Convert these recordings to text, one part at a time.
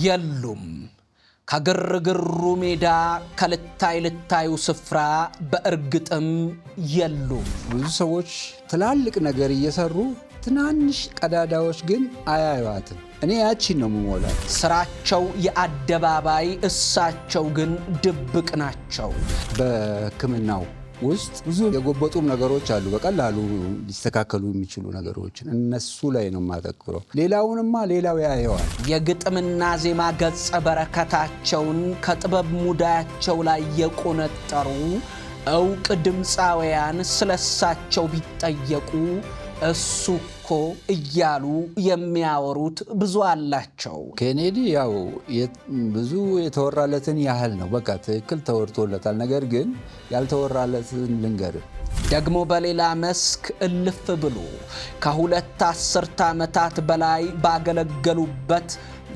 የሉም ከግርግሩ ሜዳ ከልታይ ልታዩ ስፍራ በእርግጥም የሉም። ብዙ ሰዎች ትላልቅ ነገር እየሰሩ ትናንሽ ቀዳዳዎች ግን አያዩዋትም። እኔ ያቺን ነው የምሞላት። ስራቸው የአደባባይ እሳቸው ግን ድብቅ ናቸው። በሕክምናው ውስጥ ብዙ የጎበጡም ነገሮች አሉ፣ በቀላሉ ሊስተካከሉ የሚችሉ ነገሮችን እነሱ ላይ ነው የማተኩረው። ሌላውንማ ሌላው ያየዋል። የግጥምና ዜማ ገጸ በረከታቸውን ከጥበብ ሙዳያቸው ላይ የቆነጠሩ ዕውቅ ድምፃውያን ስለሳቸው ቢጠየቁ እሱ እኮ እያሉ የሚያወሩት ብዙ አላቸው። ኬኔዲ ያው ብዙ የተወራለትን ያህል ነው፣ በቃ ትክክል ተወርቶለታል። ነገር ግን ያልተወራለትን ልንገር። ደግሞ በሌላ መስክ እልፍ ብሎ ከ2 አስርተ ዓመታት በላይ ባገለገሉበት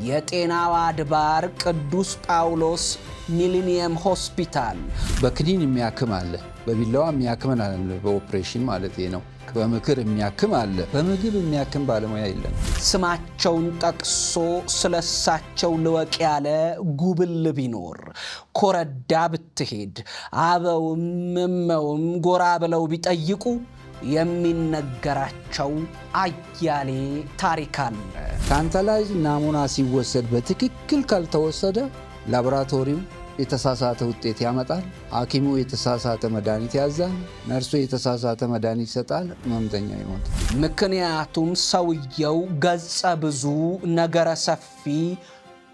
የጤናው አድባር ቅዱስ ጳውሎስ ሚሊኒየም ሆስፒታል በክኒን የሚያክም አለ፣ በቢላዋ የሚያክም አለ፣ በኦፕሬሽን ማለት ነው። በምክር የሚያክም አለ፣ በምግብ የሚያክም ባለሙያ የለም። ስማቸውን ጠቅሶ ስለሳቸው ልወቅ ያለ ጉብል ቢኖር ኮረዳ ብትሄድ አበውም እመውም ጎራ ብለው ቢጠይቁ የሚነገራቸው አያሌ ታሪክ አለ። ካንተ ላይ ናሙና ሲወሰድ በትክክል ካልተወሰደ ላቦራቶሪው የተሳሳተ ውጤት ያመጣል። ሐኪሙ የተሳሳተ መድኃኒት ያዛል። ነርሱ የተሳሳተ መድኃኒት ይሰጣል። ህመምተኛ ይሞታል። ምክንያቱም ሰውየው ገጸ ብዙ ነገረ ሰፊ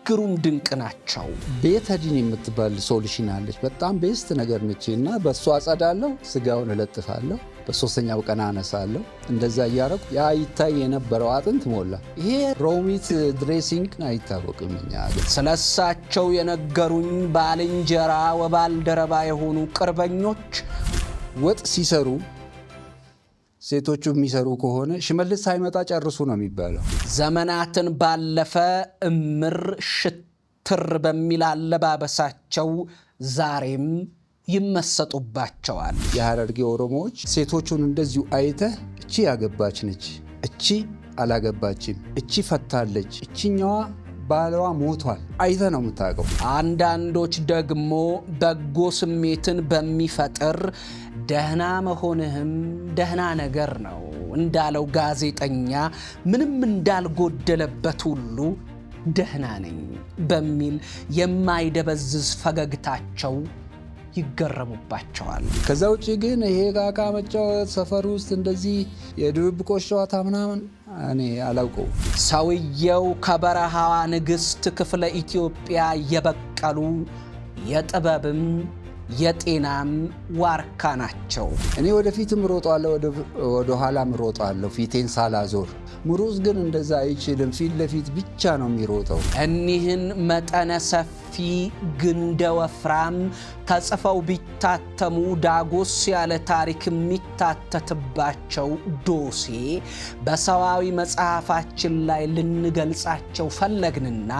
ግሩም ድንቅ ናቸው። ቤታዲን የምትባል ሶሉሽን አለች፣ በጣም ቤስት ነገር ነች እና በእሷ አጸዳለሁ፣ ስጋውን እለጥፋለሁ፣ በ3ኛው ቀን አነሳለሁ። እንደዛ እያረኩ ያ ይታይ የነበረው አጥንት ሞላ። ይሄ ሮሚት ድሬሲንግ አይታወቅም። እኛ ስለሳቸው የነገሩኝ ባልንጀራ ወባልደረባ የሆኑ ቅርበኞች ወጥ ሲሰሩ ሴቶቹ የሚሰሩ ከሆነ ሽመልስ ሳይመጣ ጨርሱ ነው የሚባለው። ዘመናትን ባለፈ እምር ሽትር በሚል አለባበሳቸው ዛሬም ይመሰጡባቸዋል። የሐረርጌ ኦሮሞዎች ሴቶቹን እንደዚሁ አይተህ እቺ ያገባች ነች፣ እቺ አላገባችም፣ እቺ ፈታለች፣ እቺኛዋ ባለዋ ሞቷል አይተህ ነው የምታውቀው። አንዳንዶች ደግሞ በጎ ስሜትን በሚፈጥር ደህና መሆንህም ደህና ነገር ነው እንዳለው ጋዜጠኛ ምንም እንዳልጎደለበት ሁሉ ደህና ነኝ በሚል የማይደበዝዝ ፈገግታቸው ይገረሙባቸዋል። ከዛ ውጭ ግን ይሄ ካካ መጫወት ሰፈር ውስጥ እንደዚህ የድብብቆሽ ጨዋታ ምናምን እኔ አላውቀው። ሰውየው ከበረሃዋ ንግሥት ክፍለ ኢትዮጵያ የበቀሉ የጥበብም የጤናም ዋርካ ናቸው። እኔ ወደፊትም ሮጣለሁ፣ ወደ ኋላም ሮጣለሁ ፊቴን ሳላዞር። ምሩጽ ግን እንደዛ አይችልም፣ ፊት ለፊት ብቻ ነው የሚሮጠው። እኒህን መጠነ ሰፊ ግንደ ወፍራም ተጽፈው ቢታተሙ ዳጎስ ያለ ታሪክ የሚታተትባቸው ዶሴ በሰዋዊ መጽሐፋችን ላይ ልንገልጻቸው ፈለግንና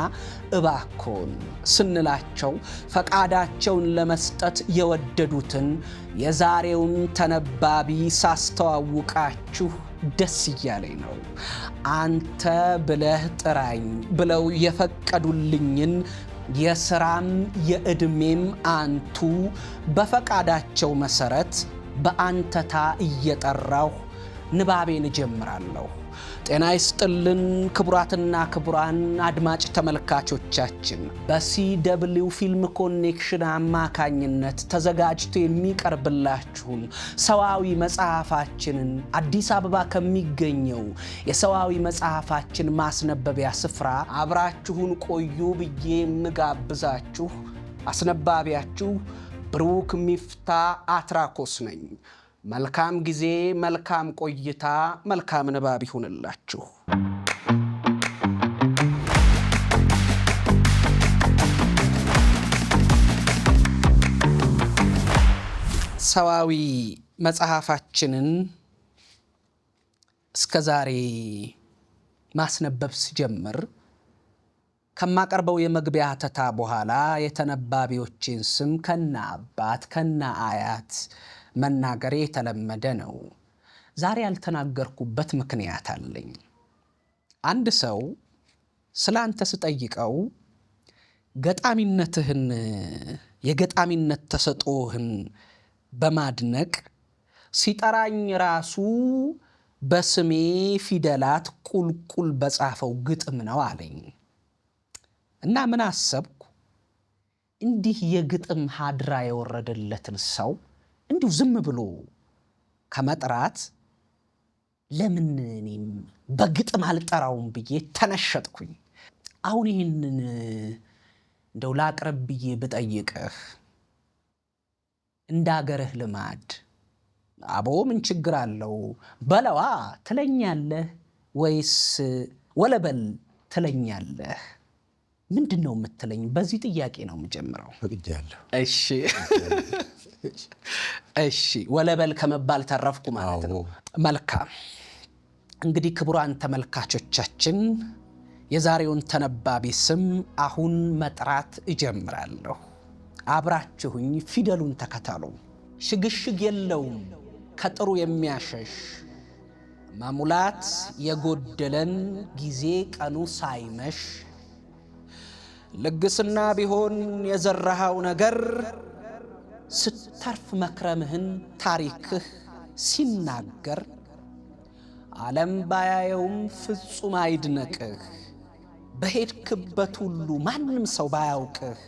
እባኮን ስንላቸው ፈቃዳቸውን ለመስጠት የወደዱትን የዛሬውን ተነባቢ ሳስተዋውቃችሁ ደስ እያለኝ ነው። አንተ ብለህ ጥራኝ ብለው የፈቀዱልኝን የሥራም የዕድሜም አንቱ በፈቃዳቸው መሠረት በአንተታ እየጠራሁ ንባቤን እጀምራለሁ። ጤና ይስጥልን ክቡራትና ክቡራን አድማጭ ተመልካቾቻችን፣ በሲደብሊው ፊልም ኮኔክሽን አማካኝነት ተዘጋጅቶ የሚቀርብላችሁን ሰዋዊ መጽሐፋችንን አዲስ አበባ ከሚገኘው የሰዋዊ መጽሐፋችን ማስነበቢያ ስፍራ አብራችሁን ቆዩ ብዬ የምጋብዛችሁ አስነባቢያችሁ ብሩክ ሚፍታ አትራኮስ ነኝ። መልካም ጊዜ፣ መልካም ቆይታ፣ መልካም ንባብ ይሁንላችሁ። ሰዋዊ መጽሐፋችንን እስከዛሬ ማስነበብ ሲጀምር ከማቀርበው የመግቢያ ሀተታ በኋላ የተነባቢዎችን ስም ከነ አባት ከነ አያት መናገሬ የተለመደ ነው። ዛሬ ያልተናገርኩበት ምክንያት አለኝ። አንድ ሰው ስላንተ ስጠይቀው ገጣሚነትህን የገጣሚነት ተሰጥኦህን በማድነቅ ሲጠራኝ ራሱ በስሜ ፊደላት ቁልቁል በጻፈው ግጥም ነው አለኝ። እና ምን አሰብኩ? እንዲህ የግጥም ሀድራ የወረደለትን ሰው እንዲሁ ዝም ብሎ ከመጥራት ለምን እኔም በግጥም አልጠራውም ብዬ ተነሸጥኩኝ። አሁን ይህንን እንደው ላቅርብ ብዬ ብጠይቅህ እንደ አገርህ ልማድ አቦ ምን ችግር አለው በለዋ ትለኛለህ ወይስ ወለበል ትለኛለህ? ምንድን ነው የምትለኝ? በዚህ ጥያቄ ነው የምጀምረው። ፈቅጃለሁ። እሺ ወለበል ከመባል ተረፍኩ ማለት ነው። መልካም እንግዲህ ክቡራን ተመልካቾቻችን የዛሬውን ተነባቢ ስም አሁን መጥራት እጀምራለሁ። አብራችሁኝ ፊደሉን ተከተሉ። ሽግሽግ የለውም ከጥሩ የሚያሸሽ መሙላት የጎደለን ጊዜ ቀኑ ሳይመሽ ልግስና ቢሆን የዘራሃው ነገር ስተርፍ መክረምህን ታሪክህ ሲናገር ዓለም ባያየውም ፍጹም አይድነቅህ። በሄድክበት ሁሉ ማንም ሰው ባያውቅህ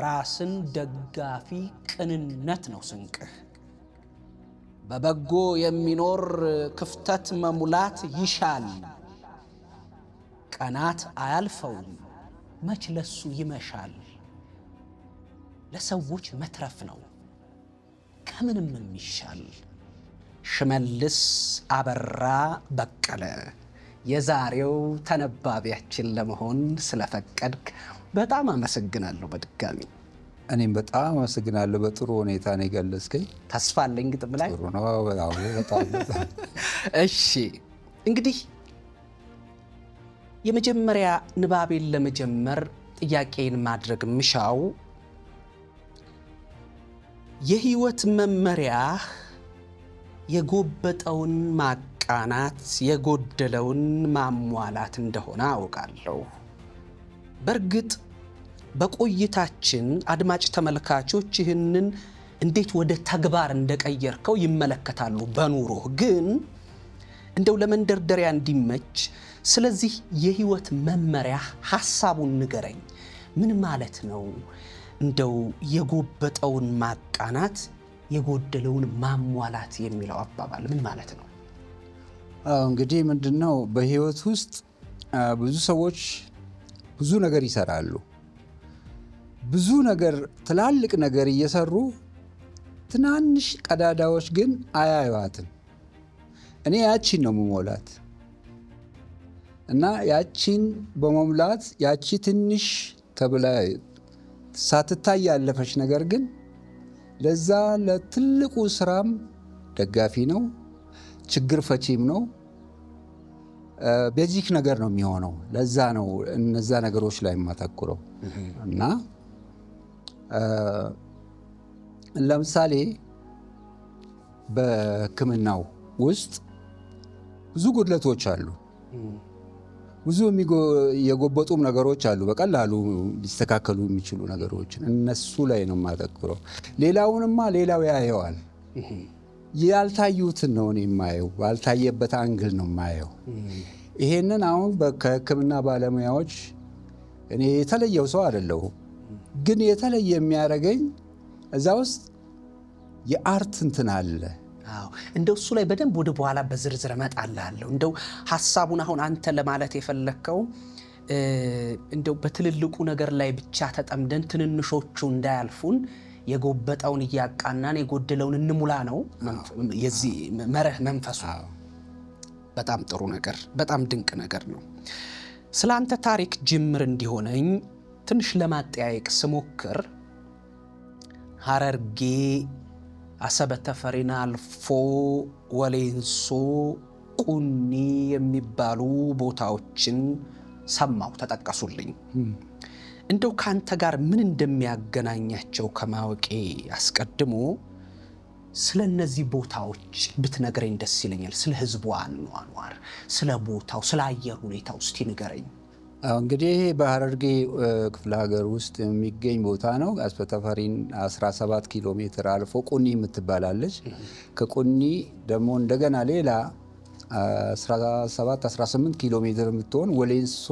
ራስን ደጋፊ ቅንነት ነው ስንቅህ። በበጎ የሚኖር ክፍተት መሙላት ይሻል። ቀናት አያልፈውም መች ለሱ ይመሻል። ለሰዎች መትረፍ ነው ከምንም የሚሻል። ሽመልስ አበራ በቀለ የዛሬው ተነባቢያችን ለመሆን ስለፈቀድክ በጣም አመሰግናለሁ። በድጋሚ እኔም በጣም አመሰግናለሁ። በጥሩ ሁኔታ ነው የገለጽከኝ። ተስፋ አለኝ ግጥም ላይ ጥሩ ነው በጣም። እሺ እንግዲህ የመጀመሪያ ንባቤን ለመጀመር ጥያቄን ማድረግ ምሻው የህይወት መመሪያ የጎበጠውን ማቃናት የጎደለውን ማሟላት እንደሆነ አውቃለሁ። በእርግጥ በቆይታችን አድማጭ ተመልካቾች ይህንን እንዴት ወደ ተግባር እንደቀየርከው ይመለከታሉ በኑሮህ። ግን እንደው ለመንደርደሪያ እንዲመች ስለዚህ የህይወት መመሪያ ሐሳቡን ንገረኝ። ምን ማለት ነው? እንደው የጎበጠውን ማቃናት የጎደለውን ማሟላት የሚለው አባባል ምን ማለት ነው? እንግዲህ ምንድነው በህይወት ውስጥ ብዙ ሰዎች ብዙ ነገር ይሰራሉ። ብዙ ነገር ትላልቅ ነገር እየሰሩ ትናንሽ ቀዳዳዎች ግን አያዩዋትም። እኔ ያቺን ነው የምሞላት እና ያቺን በመሙላት ያቺ ትንሽ ተብላ ሳትታይ ያለፈች ነገር ግን ለዛ ለትልቁ ስራም ደጋፊ ነው፣ ችግር ፈቺም ነው። ቤዚክ ነገር ነው የሚሆነው። ለዛ ነው እነዛ ነገሮች ላይ የማተኩረው። እና ለምሳሌ በሕክምናው ውስጥ ብዙ ጉድለቶች አሉ። ብዙ የጎበጡም ነገሮች አሉ፣ በቀላሉ ሊስተካከሉ የሚችሉ ነገሮች። እነሱ ላይ ነው የማተኩረው። ሌላውንማ ሌላው ያየዋል። ያልታዩትን ነው እኔ የማየው፣ ባልታየበት አንግል ነው የማየው። ይሄንን አሁን ከሕክምና ባለሙያዎች እኔ የተለየው ሰው አይደለሁም፣ ግን የተለየ የሚያደርገኝ እዛ ውስጥ የአርት እንትን አለ። እንደው እሱ ላይ በደንብ ወደ በኋላ በዝርዝር እመጣላለሁ። እንደው ሐሳቡን አሁን አንተ ለማለት የፈለከው እንደው በትልልቁ ነገር ላይ ብቻ ተጠምደን ትንንሾቹ እንዳያልፉን የጎበጠውን እያቃናን የጎደለውን እንሙላ ነው የዚህ መርህ መንፈሱ። በጣም ጥሩ ነገር፣ በጣም ድንቅ ነገር ነው። ስላንተ ታሪክ ጅምር እንዲሆነኝ ትንሽ ለማጠያየቅ ስሞክር ሐረርጌ አሰበ ተፈሪን አልፎ ወሌንሶ ቁኒ የሚባሉ ቦታዎችን ሰማው፣ ተጠቀሱልኝ። እንደው ካንተ ጋር ምን እንደሚያገናኛቸው ከማወቄ አስቀድሞ ስለ እነዚህ ቦታዎች ብትነግረኝ ደስ ይለኛል። ስለ ህዝቡ አኗኗር፣ ስለ ቦታው፣ ስለ አየር ሁኔታው እስቲ ንገረኝ። እንግዲህ በሐረርጌ ክፍለ ሀገር ውስጥ የሚገኝ ቦታ ነው። አስበተፈሪን 17 ኪሎ ሜትር አልፎ ቁኒ የምትባላለች። ከቁኒ ደግሞ እንደገና ሌላ 17-18 ኪሎ ሜትር የምትሆን ወሌንሶ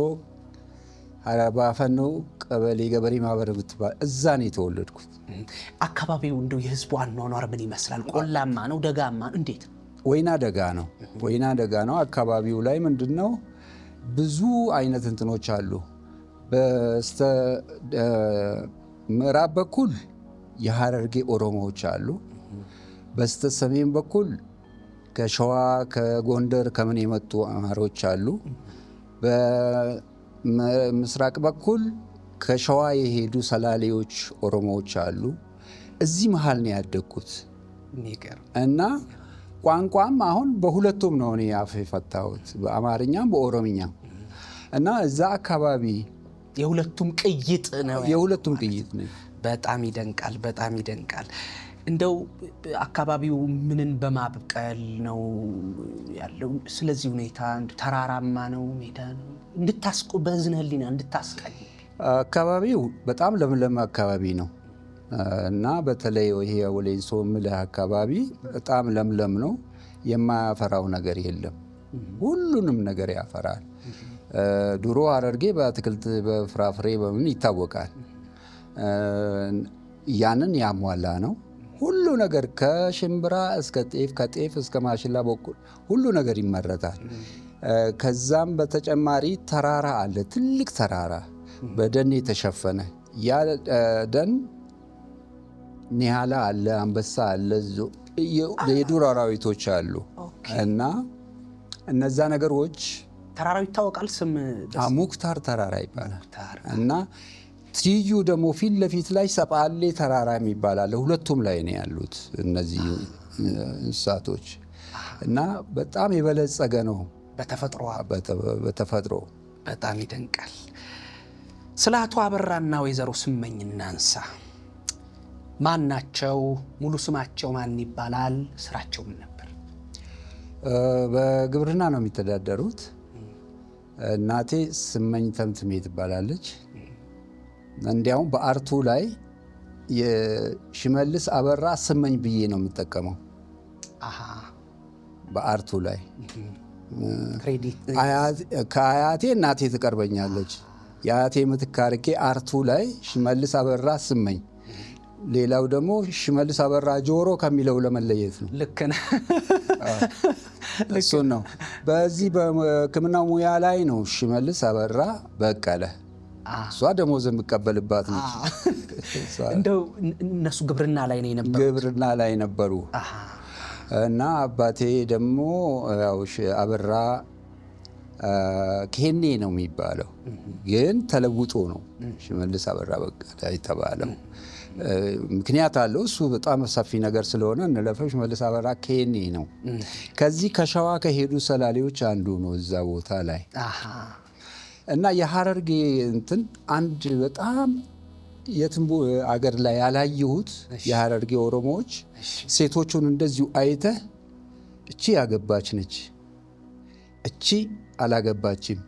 ባፈኖ ቀበሌ ገበሬ ማህበር የምትባል እዛ ነው የተወለድኩት። አካባቢው እንደው የህዝቡ አኗኗር ምን ይመስላል? ቆላማ ነው? ደጋማ? እንዴት? ወይና ደጋ ነው። ወይና ደጋ ነው። አካባቢው ላይ ምንድነው ብዙ አይነት እንትኖች አሉ። በስተ ምዕራብ በኩል የሐረርጌ ኦሮሞዎች አሉ። በስተ ሰሜን በኩል ከሸዋ ከጎንደር ከምን የመጡ አማሮች አሉ። በምስራቅ በኩል ከሸዋ የሄዱ ሰላሌዎች ኦሮሞዎች አሉ። እዚህ መሃል ነው ያደግኩት እና ቋንቋም አሁን በሁለቱም ነው እኔ አፍ የፈታሁት፣ በአማርኛም በኦሮምኛም እና እዛ አካባቢ የሁለቱም ቅይጥ ነው። የሁለቱም ቅይጥ ነው። በጣም ይደንቃል፣ በጣም ይደንቃል። እንደው አካባቢው ምንን በማብቀል ነው ያለው? ስለዚህ ሁኔታ ተራራማ ነው? ሜዳ ነው? እንድታስቆ በዝነ ህሊና እንድታስቀኝ። አካባቢው በጣም ለምለም አካባቢ ነው እና በተለይ ይሄ ወሌንሶ ምልህ አካባቢ በጣም ለምለም ነው። የማያፈራው ነገር የለም። ሁሉንም ነገር ያፈራል። ድሮ ሐረርጌ በአትክልት በፍራፍሬ በምን ይታወቃል። ያንን ያሟላ ነው። ሁሉ ነገር ከሽምብራ እስከ ጤፍ፣ ከጤፍ እስከ ማሽላ በኩል ሁሉ ነገር ይመረታል። ከዛም በተጨማሪ ተራራ አለ፣ ትልቅ ተራራ በደን የተሸፈነ። ያ ደን ኒያላ አለ፣ አንበሳ አለ፣ የዱር አራዊቶች አሉ እና እነዛ ነገሮች ተራራው ይታወቃል። ስም ሙክታር ተራራ ይባላል እና ትይዩ ደግሞ ፊት ለፊት ላይ ሰጳሌ ተራራ የሚባል አለ። ሁለቱም ላይ ነው ያሉት እነዚህ እንስሳቶች እና በጣም የበለጸገ ነው በተፈጥሮ። በጣም ይደንቃል። ስለ አቶ አበራና ወይዘሮ ስመኝ እናንሳ። ማን ናቸው? ሙሉ ስማቸው ማን ይባላል? ስራቸው ምን ነበር? በግብርና ነው የሚተዳደሩት። እናቴ ስመኝ ተምትሜ ትባላለች። እንዲያውም በአርቱ ላይ የሽመልስ አበራ ስመኝ ብዬ ነው የምጠቀመው። በአርቱ ላይ ከአያቴ እናቴ ትቀርበኛለች። የአያቴ ምትካርኬ አርቱ ላይ ሽመልስ አበራ ስመኝ፣ ሌላው ደግሞ ሽመልስ አበራ ጆሮ ከሚለው ለመለየት ነው። ልክ ነህ። እሱን ነው። በዚህ በሕክምናው ሙያ ላይ ነው ሽመልስ አበራ በቀለ። እሷ ደሞዝ የምቀበልባት ነች። እንደው እነሱ ግብርና ላይ ነው የነበሩት? ግብርና ላይ ነበሩ እና አባቴ ደግሞ ያው አበራ ኬኔ ነው የሚባለው፣ ግን ተለውጦ ነው ሽመልስ አበራ በቀለ የተባለው። ምክንያት አለው። እሱ በጣም ሰፊ ነገር ስለሆነ እንለፈው። ሽመልስ አበራ ኬኔ ነው። ከዚህ ከሸዋ ከሄዱ ሰላሌዎች አንዱ ነው እዛ ቦታ ላይ እና የሐረርጌ እንትን አንድ በጣም የትም አገር ላይ ያላየሁት የሐረርጌ ኦሮሞዎች ሴቶቹን እንደዚሁ አይተህ እቺ ያገባች ነች፣ እቺ አላገባችም፣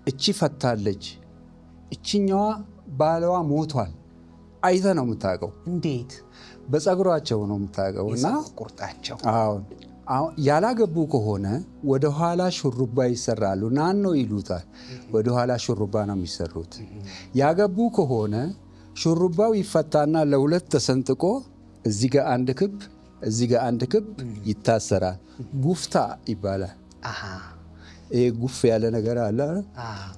እቺ ፈታለች፣ እቺኛዋ ባለዋ ሞቷል አይተህ ነው የምታውቀው። እንዴት? በፀጉራቸው ነው የምታውቀው። እና ቁርጣቸው አሁን ያላገቡ ከሆነ ወደ ኋላ ሹሩባ ይሰራሉ። ናን ነው ይሉታል። ወደ ኋላ ሹሩባ ነው የሚሰሩት። ያገቡ ከሆነ ሹሩባው ይፈታና ለሁለት ተሰንጥቆ እዚህ ጋር አንድ ክብ፣ እዚህ ጋር አንድ ክብ ይታሰራል። ጉፍታ ይባላል። ይሄ ጉፍ ያለ ነገር አለ፣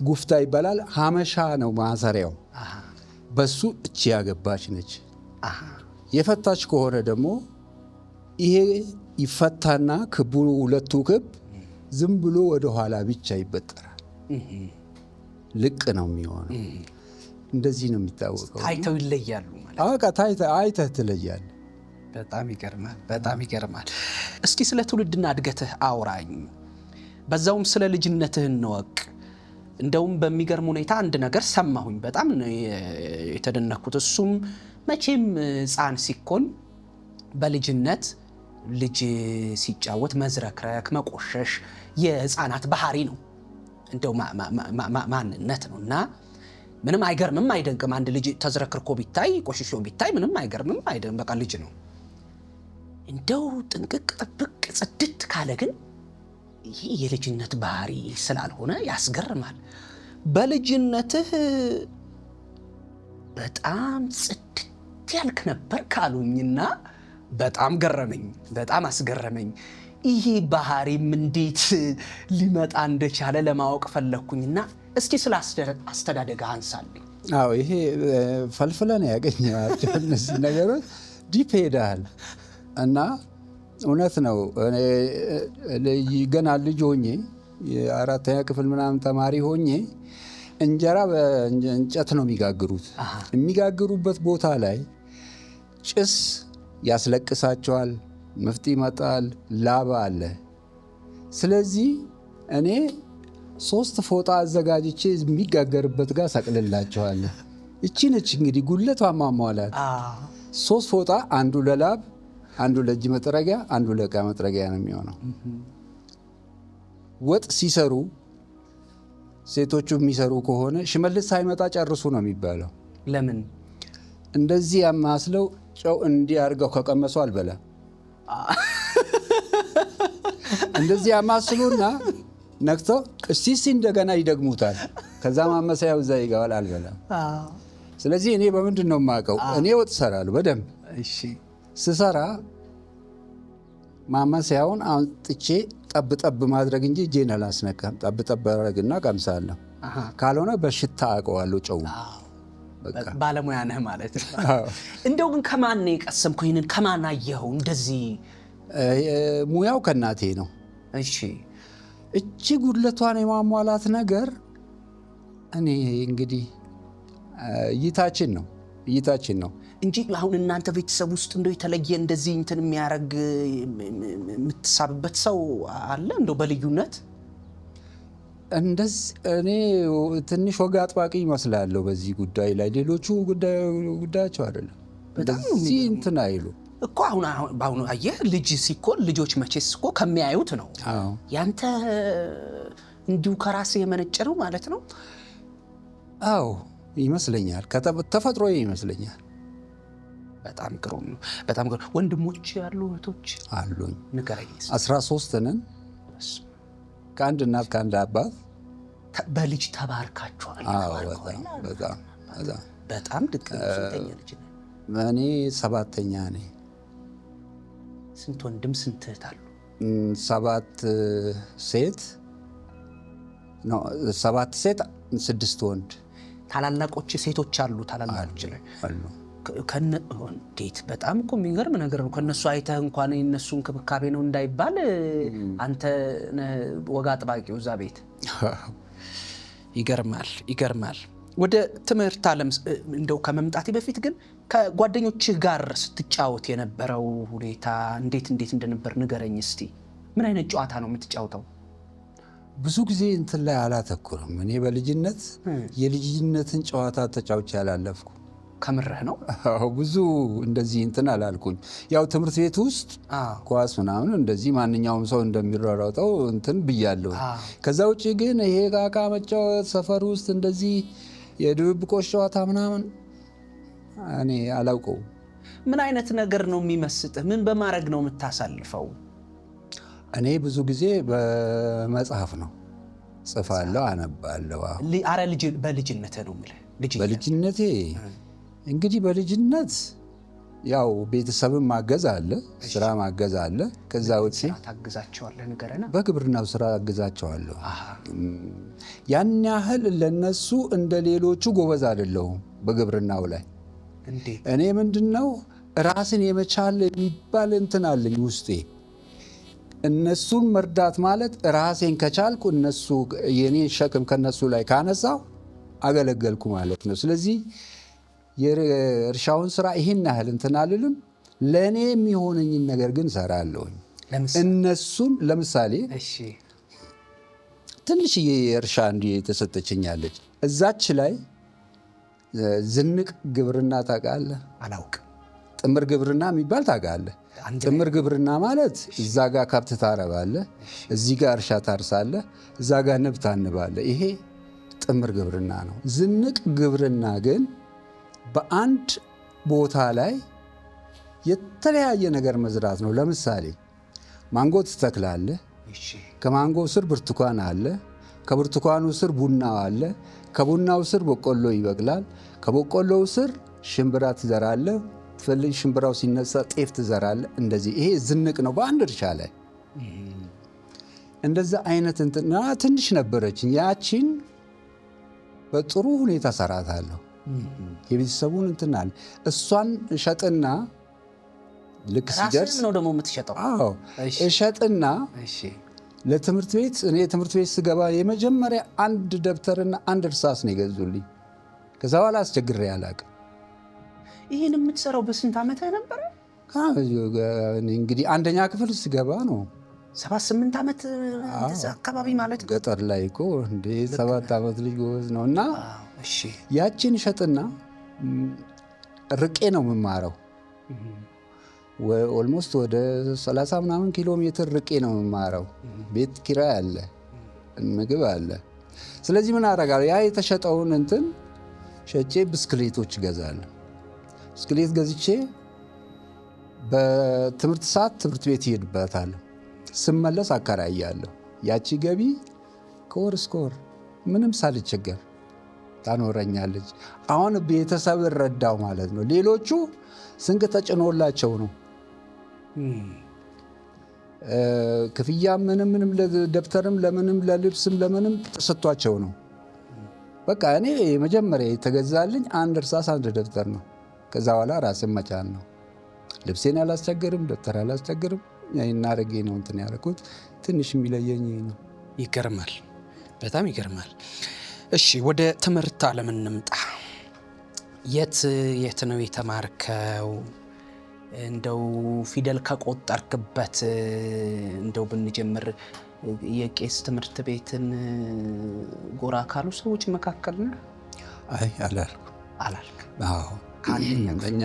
ጉፍታ ይባላል። ሀመሻ ነው ማሰሪያው። በሱ እቺ ያገባች ነች። የፈታች ከሆነ ደግሞ ይሄ ይፈታና ክቡ ሁለቱ ክብ ዝም ብሎ ወደ ኋላ ብቻ ይበጠራል። ልቅ ነው የሚሆነው። እንደዚህ ነው የሚታወቀው። ታይተው ይለያሉ ማለት አይተህ ትለያለህ። በጣም ይገርማል፣ በጣም ይገርማል። እስኪ ስለ ትውልድና እድገትህ አውራኝ፣ በዛውም ስለ ልጅነትህ እንወቅ። እንደውም በሚገርም ሁኔታ አንድ ነገር ሰማሁኝ፣ በጣም የተደነኩት። እሱም መቼም ሕፃን ሲኮን በልጅነት ልጅ ሲጫወት መዝረክረክ፣ መቆሸሽ የሕፃናት ባህሪ ነው። እንደው ማንነት ነው እና ምንም አይገርምም አይደንቅም። አንድ ልጅ ተዝረክርኮ ቢታይ ቆሽሾ ቢታይ ምንም አይገርምም አይደንቅም፣ በቃ ልጅ ነው። እንደው ጥንቅቅ ጥብቅ ጽድት ካለ ግን ይሄ የልጅነት ባህሪ ስላልሆነ ያስገርማል። በልጅነትህ በጣም ጽድት ያልክ ነበር ካሉኝና በጣም ገረመኝ፣ በጣም አስገረመኝ። ይሄ ባህሪም እንዴት ሊመጣ እንደቻለ ለማወቅ ፈለኩኝና እስቲ ስለ አስተዳደግ አንሳልኝ። አዎ ይሄ ፈልፍለን ያገኘናቸው እነዚህ ነገሮች ዲፕ ሄደሃል እና እውነት ነው። ገና ልጅ ሆኜ የአራተኛ ክፍል ምናምን ተማሪ ሆኜ እንጀራ በእንጨት ነው የሚጋግሩት። የሚጋግሩበት ቦታ ላይ ጭስ ያስለቅሳቸዋል፣ መፍጥ ይመጣል፣ ላባ አለ። ስለዚህ እኔ 3 ፎጣ አዘጋጅቼ የሚጋገርበት ጋር ሰቅልላቸዋለሁ። እቺ ነች እንግዲህ ጉለቷ ማሟላት። 3 ፎጣ፣ አንዱ ለላብ፣ አንዱ ለእጅ መጥረጊያ፣ አንዱ ለዕቃ መጥረጊያ ነው የሚሆነው። ወጥ ሲሰሩ ሴቶቹ የሚሰሩ ከሆነ ሽመልስ ሳይመጣ ጨርሱ ነው የሚባለው። ለምን? እንደዚህ ያማስለው ጨው እንዲህ አድርገው ከቀመሱ አልበላም። እንደዚህ ያማስሉና ነክተው እስቲ እንደገና ይደግሙታል። ከዛ ማመሰያው እዛ ይገባል፣ አልበላም። ስለዚህ እኔ በምንድን ነው የማውቀው? እኔ ወጥ እሰራለሁ በደንብ። ስሰራ ማመሰያውን አውጥቼ ጠብ ማድረግ እንጂ እጄን አላስነካም። ጠብ አደርግና ቀምሳለሁ። ካልሆነ በሽታ አውቀዋለሁ ጨው። ባለሙያ ነህ ማለት ነው። እንደው ግን ከማን ነው የቀሰምከው? ይሄንን ከማን አየኸው? እንደዚህ ሙያው ከእናቴ ነው። እሺ እቺ ጉድለቷን የማሟላት ነገር እኔ እንግዲህ እይታችን ነው እንጂ አሁን እናንተ ቤተሰብ ውስጥ እንደው የተለየ እንደዚህ እንትን የሚያረግ የምትሳብበት ሰው አለ እንደው በልዩነት? እንደዚህ እኔ ትንሽ ወግ አጥባቂ ይመስላለሁ በዚህ ጉዳይ ላይ። ሌሎቹ ጉዳያቸው አይደለም። እንደዚህ እንትን አይሉ እኮ አሁን አየህ ልጅ ሲኮን ልጆች መቼስ እኮ ከሚያዩት ነው። ያንተ እንዲሁ ከራስ የመነጨ ነው ማለት ነው? አዎ ይመስለኛል፣ ተፈጥሮ ይመስለኛል። በጣም ግሩም ነው። በጣም ግሩም። ወንድሞች ያሉ እህቶች አሉኝ? ንገረኝ። 13 ነን፣ ከአንድ እናት ከአንድ አባት። በልጅ ተባርካችኋል? በጣም ድቅ ነው። ስንተኛ ልጅ ነህ? እኔ 7ኛ ነኝ። ስንት ወንድም ስንት እህት አሉ? 7 ሴት ነው፣ 7 ሴት 6 ወንድ። ታላላቆች ሴቶች አሉ? ታላላቆች ላይ አሉ። እንዴት! በጣም እኮ የሚገርም ነገር ነው። ከነሱ አይተህ እንኳን የነሱ እንክብካቤ ነው እንዳይባል አንተ ወግ አጥባቂው እዛ ቤት። ይገርማል። ወደ ትምህርት ዓለም እንደው ከመምጣቴ በፊት ግን ከጓደኞችህ ጋር ስትጫወት የነበረው ሁኔታ እንዴት እንደነበር ንገረኝ እስቲ። ምን አይነት ጨዋታ ነው የምትጫወተው? ብዙ ጊዜ እንትን ላይ አላተኩርም። እኔ በልጅነት የልጅነትን ጨዋታ ተጫውቼ አላለፍኩ። ከምርህ ነው? ብዙ እንደዚህ እንትን አላልኩኝ። ያው ትምህርት ቤት ውስጥ ኳስ ምናምን እንደዚህ ማንኛውም ሰው እንደሚሯሯጠው እንትን ብያለሁ። ከዛ ውጭ ግን ይሄ ቃቃ መጫወት ሰፈር ውስጥ እንደዚህ የድብብቆሽ ጨዋታ ምናምን እኔ አላውቀው። ምን አይነት ነገር ነው የሚመስጥህ? ምን በማድረግ ነው የምታሳልፈው? እኔ ብዙ ጊዜ በመጽሐፍ ነው ጽፋለሁ፣ አነባለሁ። አረ በልጅነትህ ነው የምልህ? በልጅነቴ እንግዲህ በልጅነት ያው ቤተሰብን ማገዝ አለ፣ ስራ ማገዝ አለ። ከዛ ውጪ ታግዛቸዋለህ? ንገረና። በግብርናው ስራ አግዛቸዋለሁ። ያን ያህል ለነሱ እንደ ሌሎቹ ጎበዝ አይደለሁም በግብርናው ላይ። እኔ ምንድነው ራስን የመቻል የሚባል እንትን አለኝ ውስጤ። እነሱን መርዳት ማለት ራሴን ከቻልኩ እነሱ የኔ ሸክም ከነሱ ላይ ካነሳው አገለገልኩ ማለት ነው። ስለዚህ የእርሻውን ስራ ይሄን ያህል እንትን አልልም። ለእኔ የሚሆነኝን ነገር ግን ሰራለሁኝ። እነሱን ለምሳሌ ትንሽዬ እርሻ እንዲህ የተሰጠችኛለች። እዛች ላይ ዝንቅ ግብርና ታውቃለህ? አላውቅም። ጥምር ግብርና የሚባል ታውቃለህ? ጥምር ግብርና ማለት እዛ ጋር ከብት ታረባለህ፣ እዚህ ጋር እርሻ ታርሳለህ፣ እዛ ጋር ንብ ታንባለህ። ይሄ ጥምር ግብርና ነው። ዝንቅ ግብርና ግን በአንድ ቦታ ላይ የተለያየ ነገር መዝራት ነው። ለምሳሌ ማንጎ ትተክላለህ፣ ከማንጎ ስር ብርቱካን አለ፣ ከብርቱካኑ ስር ቡና አለ፣ ከቡናው ስር በቆሎ ይበቅላል፣ ከበቆሎው ስር ሽምብራ ትዘራለህ፣ ትፈልግ ሽምብራው ሲነሳ ጤፍ ትዘራለህ። እንደዚህ ይሄ ዝንቅ ነው በአንድ እርሻ ላይ። እንደዛ አይነት እንትና ትንሽ ነበረችኝ። ያቺን በጥሩ ሁኔታ ሰራታለሁ። የቤተሰቡን እንትናል እሷን እሸጥና ልክ ሲደርስ ነው ደግሞ የምትሸጠው? አዎ እሸጥና ለትምህርት ቤት እኔ ትምህርት ቤት ስገባ የመጀመሪያ አንድ ደብተርና አንድ እርሳስ ነው የገዙልኝ። ከዛ በኋላ አስቸግሬ አላውቅም። ይህን የምትሰራው በስንት ዓመት ነበረ? እንግዲህ አንደኛ ክፍል ስገባ ነው። 7-8 ዓመት አካባቢ ማለት ነው። ገጠር ላይ እኮ እንደ 7 ዓመት ልጅ ጎበዝ ነው። እና ያችን እሸጥና ርቄ ነው የምማረው። ኦልሞስት ወደ 30 ምናምን ኪሎ ሜትር ርቄ ነው የምማረው። ቤት ኪራይ አለ፣ ምግብ አለ። ስለዚህ ምን አደርጋለሁ? ያ የተሸጠውን እንትን ሸጬ ብስክሌቶች እገዛለሁ። ብስክሌት ገዝቼ በትምህርት ሰዓት ትምህርት ቤት ይሄድበታለሁ። ስመለስ አከራያለሁ። ያቺ ገቢ ከወር እስከ ወር ምንም ሳልቸገር ታኖረኛለች። አሁን ቤተሰብ ረዳው ማለት ነው። ሌሎቹ ስንቅ ተጭኖላቸው ነው ክፍያ ምንም ለደብተርም ለምንም ለልብስም ለምንም ተሰጥቷቸው ነው። በቃ እኔ መጀመሪያ የተገዛልኝ አንድ እርሳስ አንድ ደብተር ነው። ከዛ በኋላ ራስን መቻል ነው። ልብሴን አላስቸግርም፣ ደብተር አላስቸግርም። እናረጌ ነው እንትን ያደረኩት። ትንሽ የሚለየኝ ነው። ይገርማል፣ በጣም ይገርማል። እሺ ወደ ትምህርት ዓለም እንምጣ። የት ነው የተማርከው? እንደው ፊደል ከቆጠርክበት እንደው ብንጀምር የቄስ ትምህርት ቤትን ጎራ ካሉ ሰዎች መካከል ነህ? አይ አላልኩም። አዎ ከአንደኛ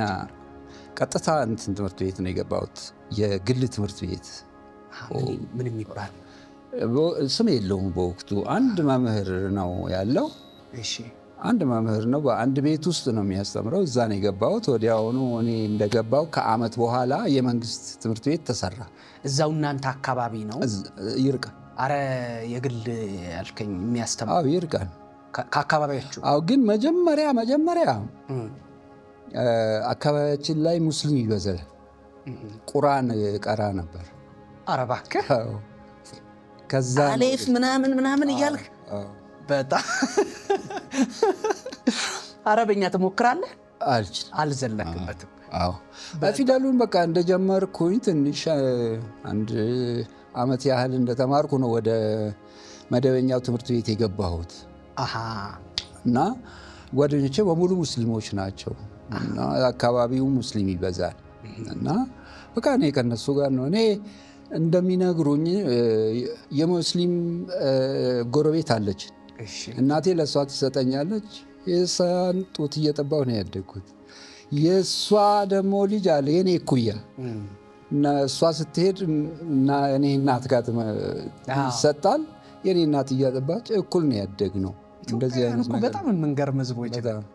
ቀጥታ እንትን ትምህርት ቤት ነው የገባሁት። የግል ትምህርት ቤት ምን የሚባል ስም የለውም በወቅቱ። አንድ መምህር ነው ያለው። እሺ አንድ መምህር ነው፣ በአንድ ቤት ውስጥ ነው የሚያስተምረው። እዛ ነው የገባሁት። ወዲያውኑ እኔ እንደገባው ከዓመት በኋላ የመንግስት ትምህርት ቤት ተሰራ። እዛው እናንተ አካባቢ ነው? ይርቃል። አረ የግል ያልከኝ የሚያስተምረው? አዎ ይርቃል ከአካባቢያችሁ? አዎ ግን መጀመሪያ አካባቢያችን ላይ ሙስሊም ይበዛል። ቁርአን ቀራ ነበር። አረ እባክህ። ከዛ አሌፍ ምናምን እያልክ በጣም አረበኛ ትሞክራለህ? አልዘለክበትም። አዎ ፊደሉን በቃ እንደጀመርኩኝ ትንሽ አንድ ዓመት ያህል እንደተማርኩ ነው ወደ መደበኛው ትምህርት ቤት የገባሁት። እና ጓደኞቼ በሙሉ ሙስሊሞች ናቸው እና አካባቢው ሙስሊም ይበዛል። እና በቃ እኔ ከነሱ ጋር ነው። እኔ እንደሚነግሩኝ የሙስሊም ጎረቤት አለች። እናቴ ለእሷ ትሰጠኛለች። የእሷን ጡት እየጠባሁ ነው ያደግኩት። የእሷ ደግሞ ልጅ አለ የኔ እኩያ እና እሷ ስትሄድ እና እኔ እናት ጋር ይሰጣል። የኔ እናት እያጠባች እኩል ነው ያደግነው። እንደዚህ አይነት ነገር በጣም የምንገርም ህዝቦች፣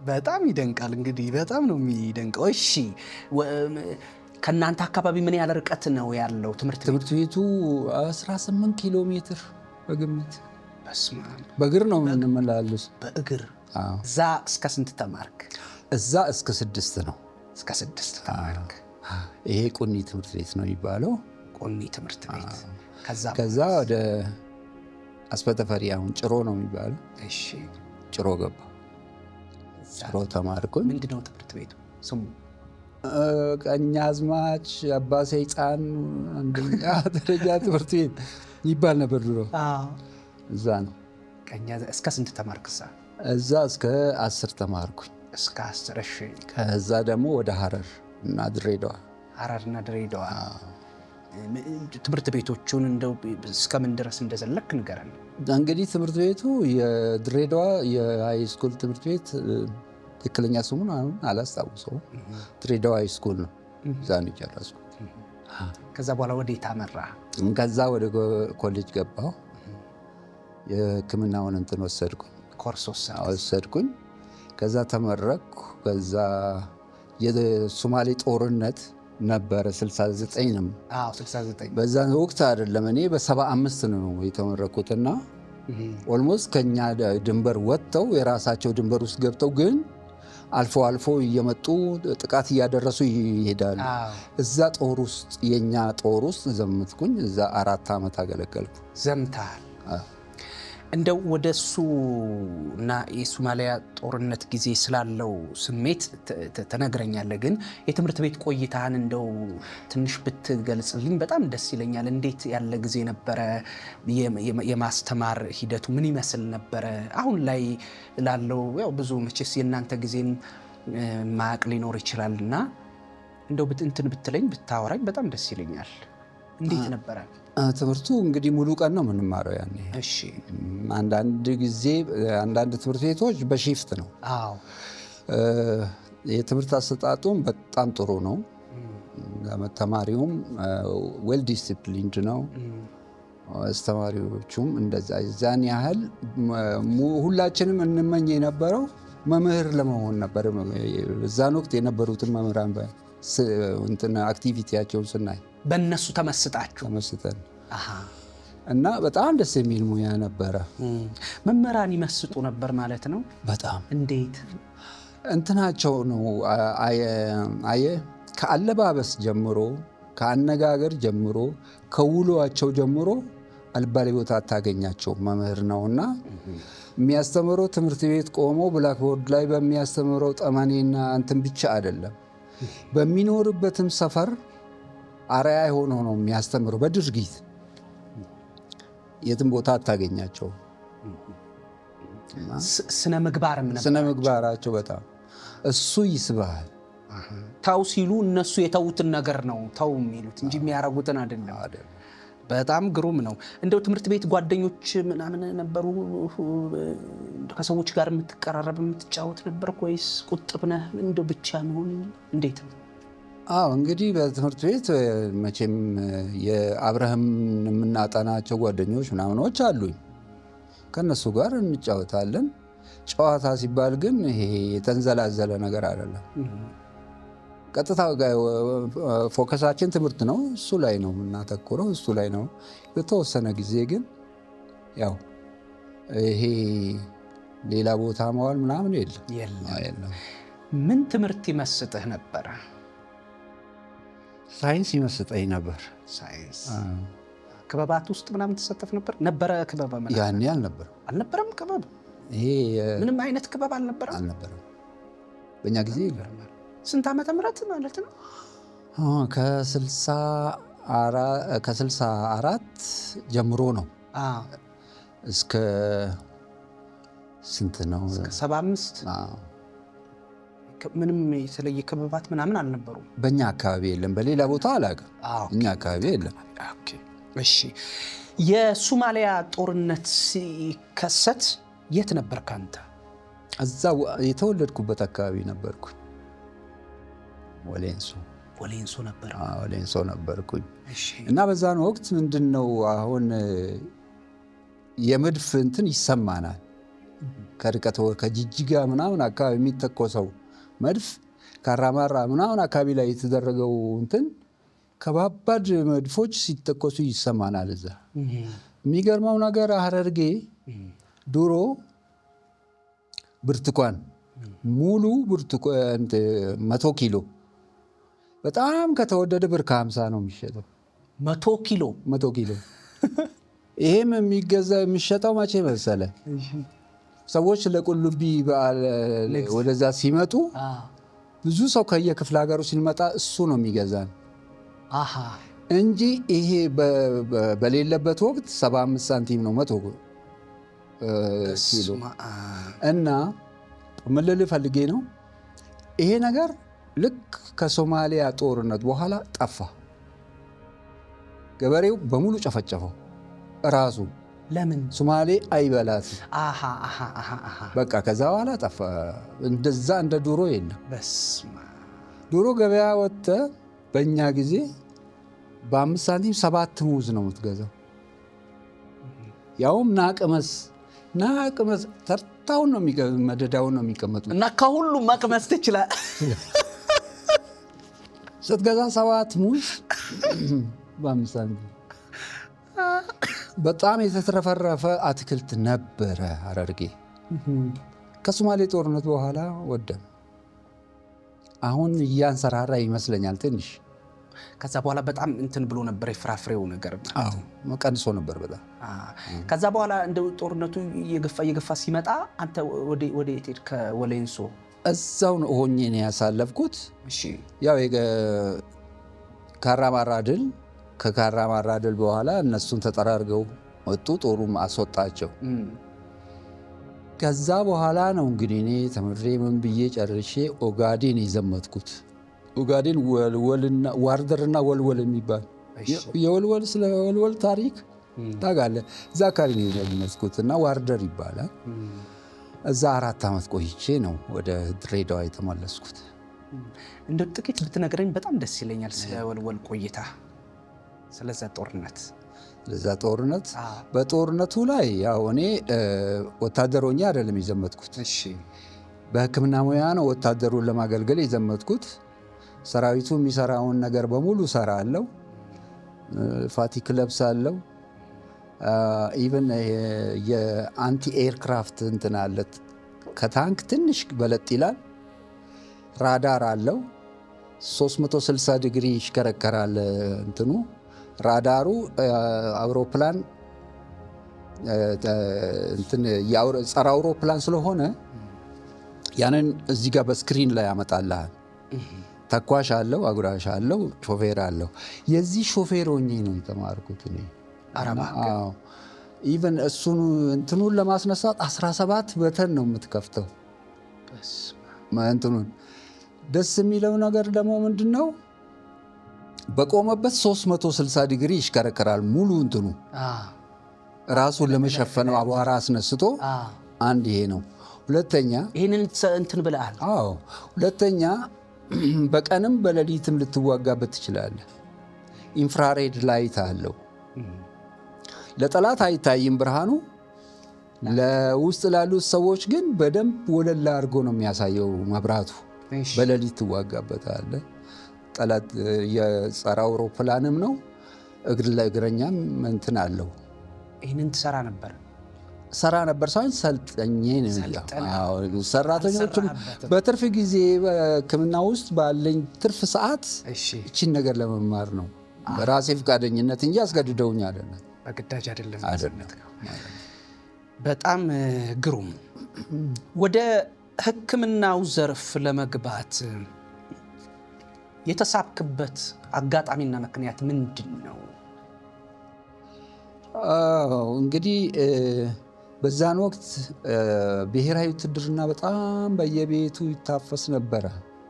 በጣም ይደንቃል። እንግዲህ በጣም ነው የሚደንቀው። እሺ ከእናንተ አካባቢ ምን ያህል ርቀት ነው ያለው ትምህርት ቤቱ? 18 ኪሎ ሜትር በግምት። በእግር ነው የምንመላለስ። በእግር? እዛ እስከ ስንት ተማርክ? እዛ እስከ 6 ነው። እስከ 6 ተማርክ። ይሄ ቁኒ ትምህርት ቤት ነው የሚባለው። ቁኒ ትምህርት ቤት። ከዛ ወደ አስፈተፈሪ አሁን ጭሮ ነው የሚባለው። እሺ ጭሮ ገባ። ጭሮ ተማርኩኝ። ምንድነው ትምህርት ቤቱ ስሙ? ቀኛዝማች አባ ሰይጣን አንደኛ ደረጃ ትምህርት ቤት ይባል ነበር ድሮ። እዛ ነው። እስከ ስንት ተማርክ? እዛ እስከ 10 ተማርኩኝ። እስከ 10። እሺ ከዛ ደግሞ ወደ ሐረር እና ድሬዳዋ። ሐረር እና ድሬዳዋ ትምህርት ቤቶቹን እንደው እስከምን ድረስ እንደዘለክ ንገረን። እንግዲህ ትምህርት ቤቱ የድሬዳዋ የሃይ ስኩል ትምህርት ቤት ትክክለኛ ስሙን አሁን አላስታውሰውም። ድሬዳዋ ሃይ ስኩል ነው። እዛ ነው የጨረስኩት። ከዛ በኋላ ወዴት አመራ? ከዛ ወደ ኮሌጅ ገባሁ። የሕክምናውን እንትን ኮርስ ወሰድኩኝ። ከዛ ተመረቅኩ። ከዛ የሶማሌ ጦርነት ነበረ 69 ነው። 69 በዛ ወቅት አይደለም እኔ በ75 ነው የተመረኩትና ኦልሞስት ከኛ ድንበር ወጥተው የራሳቸው ድንበር ውስጥ ገብተው ግን አልፎ አልፎ እየመጡ ጥቃት እያደረሱ ይሄዳሉ። እዛ ጦር ውስጥ የኛ ጦር ውስጥ ዘመትኩኝ። እዛ 4 ዓመት አገለገልኩ። ዘምታል። እንደው ወደሱ እና የሶማሊያ ጦርነት ጊዜ ስላለው ስሜት ተነግረኛለህ። ግን የትምህርት ቤት ቆይታህን እንደው ትንሽ ብትገልጽልኝ በጣም ደስ ይለኛል። እንዴት ያለ ጊዜ ነበረ? የማስተማር ሂደቱ ምን ይመስል ነበረ? አሁን ላይ ላለው ያው ብዙ መቼስ የእናንተ ጊዜን ማያቅ ሊኖር ይችላልና እንደው እንትን ብትለኝ ብታወራኝ በጣም ደስ ይለኛል። እንዴት ነበረ ትምህርቱ? እንግዲህ ሙሉ ቀን ነው የምንማረው ያኔ። እሺ። አንዳንድ ጊዜ አንዳንድ ትምህርት ቤቶች በሺፍት ነው። አዎ። የትምህርት አሰጣጡም በጣም ጥሩ ነው። ተማሪውም ዌል ዲሲፕሊንድ ነው። አስተማሪዎቹም እንደዛ ዛን ያህል ሁላችንም እንመኝ የነበረው መምህር ለመሆን ነበር። በዛን ወቅት የነበሩትን መምህራን እንትን አክቲቪቲያቸውን ስናይ በእነሱ ተመስጠን እና በጣም ደስ የሚል ሙያ ነበረ። መምህራን ይመስጡ ነበር ማለት ነው። በጣም እንዴት እንትናቸው ነው ከአለባበስ ጀምሮ፣ ከአነጋገር ጀምሮ፣ ከውሎአቸው ጀምሮ አልባሌ ቦታ አታገኛቸው። መምህር ነውና የሚያስተምረው ትምህርት ቤት ቆሞ ብላክቦርድ ላይ በሚያስተምረው ጠመኔና እንትን ብቻ አይደለም። በሚኖርበትም ሰፈር አርአያ ሆኖ ነው የሚያስተምረው። በድርጊት የትም ቦታ አታገኛቸው። ስነ ምግባራቸው በጣም እሱ ይስባል። ታው ሲሉ እነሱ የተዉትን ነገር ነው ታው የሚሉት እንጂ የሚያረጉትን አይደለም። በጣም ግሩም ነው። እንደው ትምህርት ቤት ጓደኞች ምናምን ነበሩ? ከሰዎች ጋር የምትቀራረብ የምትጫወት ነበር ወይስ ቁጥብ ነህ? እንደው ብቻ ነው እንዴት ነው? እንግዲህ በትምህርት ቤት መቼም የአብረህም የምናጠናቸው ጓደኞች ምናምኖች አሉኝ። ከነሱ ጋር እንጫወታለን። ጨዋታ ሲባል ግን ይሄ የተንዘላዘለ ነገር አይደለም። ቀጥታ ፎከሳችን ትምህርት ነው። እሱ ላይ ነው የምናተኩረው፣ እሱ ላይ ነው። የተወሰነ ጊዜ ግን ያው ይሄ ሌላ ቦታ መዋል ምናምን የለም። ምን ትምህርት ይመስጥህ ነበረ? ሳይንስ ይመስጠኝ ነበር። ሳይንስ ክበባት ውስጥ ምናምን ተሳተፍ ነበር? ነበረ ክበብ ምናምን? ያኔ አልነበረም ክበብ። ይሄ ምንም አይነት ክበብ አልነበረም። በእኛ ጊዜ ስንት ዓመተ ምህረት ማለት ነው? ከ64 ጀምሮ ነው እስከ ስንት ነው? 75 ምንም የተለየ ክበባት ምናምን አልነበሩም። በእኛ አካባቢ የለም። በሌላ ቦታ አላውቅም። እኛ አካባቢ የለም። እሺ። የሶማሊያ ጦርነት ሲከሰት የት ነበርክ አንተ? እዛ የተወለድኩበት አካባቢ ነበርኩ። ወሌንሶ ነበርኩኝ። እና በዛን ወቅት ምንድነው አሁን የመድፍ እንትን ይሰማናል። ከርቀት ከጅጅጋ ምናምን አካባቢ የሚተኮሰው መድፍ ካራማራ ምናምን አካባቢ ላይ የተደረገው እንትን ከባባድ መድፎች ሲተኮሱ ይሰማናል። እዛ የሚገርመው ነገር ሐረርጌ ድሮ ብርቱካን ሙሉ ብርቱካን 100 ኪሎ በጣም ከተወደደ ብር ከ50 ነው የሚሸጠው። 100 ኪሎ ይሄም የሚሸጠው መቼ መሰለ? ሰዎች ለቁልቢ በዓል ወደዛ ሲመጡ ብዙ ሰው ከየክፍለ ሀገሩ ሲመጣ እሱ ነው የሚገዛን እንጂ ይሄ በሌለበት ወቅት 75 ሳንቲም ነው 100 ኪሎ። እና ምን ልል ፈልጌ ነው፣ ይሄ ነገር ልክ ከሶማሊያ ጦርነት በኋላ ጠፋ። ገበሬው በሙሉ ጨፈጨፈው ራሱ። ለምን? ሶማሌ አይበላትም። በቃ ከዛ በኋላ ጠፋ። እንደዛ እንደ ድሮ የለም። በስመ አብ። ድሮ ገበያ ወጥተ በእኛ ጊዜ በ5 ሳንቲም 7 ሙዝ ነው የምትገዛው። ያውም ናቅመስ ተርታውን ነው መደዳውን ነው የሚቀመጡት እና ከሁሉም መቅመስ ትችላል። ስትገዛ 7 ሙዝ በ5 ሳንቲም። በጣም የተትረፈረፈ አትክልት ነበረ ሐረርጌ። ከሶማሌ ጦርነት በኋላ ወደም አሁን እያንሰራራ ይመስለኛል ትንሽ። ከዛ በኋላ በጣም እንትን ብሎ ነበር የፍራፍሬው ነገር ማለት ነው። ቀንሶ ነበር በጣም። ከዛ በኋላ እንደው ጦርነቱ እየገፋ ሲመጣ አንተ ወደ የት ሄድክ? ከወሌንሶ እዛው ነው ሆኜ ነው ያሳለፍኩት። እሺ ያው ካራማራ ድል ከካራማራ ድል በኋላ እነሱን ተጠራርገው ወጡ፣ ጦሩም አስወጣቸው። ከዛ በኋላ ነው እንግዲህ እኔ ተምሬ ምን ብዬ ጨርሼ ኦጋዴን የዘመትኩት። ኦጋዴን ዋርደርና ወልወል የሚባል የወልወል ስለ ወልወል ታሪክ ታውቃለህ? እዛ አካባቢ ነው የዘመትኩት እና ዋርደር ይባላል። እዛ 4 ዓመት ቆይቼ ነው ወደ ድሬዳዋ የተመለስኩት። እንደ ጥቂት ብትነግረኝ በጣም ደስ ይለኛል ስለ ወልወል ቆይታ፣ ስለዛ ጦርነት። በጦርነቱ ላይ ያው እኔ ወታደር ሆኜ አይደለም የዘመትኩት። እሺ በሕክምና ሙያ ነው ወታደሩን ለማገልገል የዘመትኩት። ሰራዊቱ የሚሰራውን ነገር በሙሉ ሰራለሁ። ፋቲክ ለብሳለሁ። ኢቭን የአንቲ ኤርክራፍት እንትን አለ፣ ከታንክ ትንሽ በለጥ ይላል። ራዳር አለው። 360 ዲግሪ ይሽከረከራል እንትኑ ራዳሩ። አውሮፕላን ጸረ አውሮፕላን ስለሆነ ያንን እዚህ ጋር በስክሪን ላይ ያመጣልሃል። ተኳሽ አለው፣ አጉራሽ አለው፣ ሾፌር አለው። የዚህ ሾፌር ሆኜ ነው የተማርኩት እኔ። ኢቨን እሱን እንትኑን ለማስነሳት 17 በተን ነው የምትከፍተው እንትኑን። ደስ የሚለው ነገር ደግሞ ምንድነው በቆመበት 360 ዲግሪ ይሽከረከራል ሙሉ እንትኑ ራሱን ለመሸፈን አቧራ አስነስቶ። አንድ ይሄ ነው። ሁለተኛ ይሄንን እንትን ብለሃል። ሁለተኛ በቀንም በሌሊትም ልትዋጋበት ትችላለህ። ኢንፍራሬድ ላይት አለው። ለጠላት አይታይም ብርሃኑ፣ ለውስጥ ላሉት ሰዎች ግን በደንብ ወለላ አድርጎ ነው የሚያሳየው መብራቱ። በሌሊት ትዋጋበታለህ። ጠላት የጸረ አውሮፕላንም ነው፣ ለእግረኛም እንትን አለው። ይህንን ትሰራ ነበር? ሰራ ነበር ሳይሆን ሰልጠኜ ነው። ሰራተኞችም በትርፍ ጊዜ በሕክምና ውስጥ ባለኝ ትርፍ ሰዓት እቺን ነገር ለመማር ነው። በራሴ ፈቃደኝነት እንጂ አስገድደውኝ አይደለም። በግዳጅ አይደለም። በጣም ግሩም። ወደ ሕክምናው ዘርፍ ለመግባት የተሳብክበት አጋጣሚና ምክንያት ምንድን ነው? እንግዲህ በዛን ወቅት ብሔራዊ ውትድርና በጣም በየቤቱ ይታፈስ ነበረ።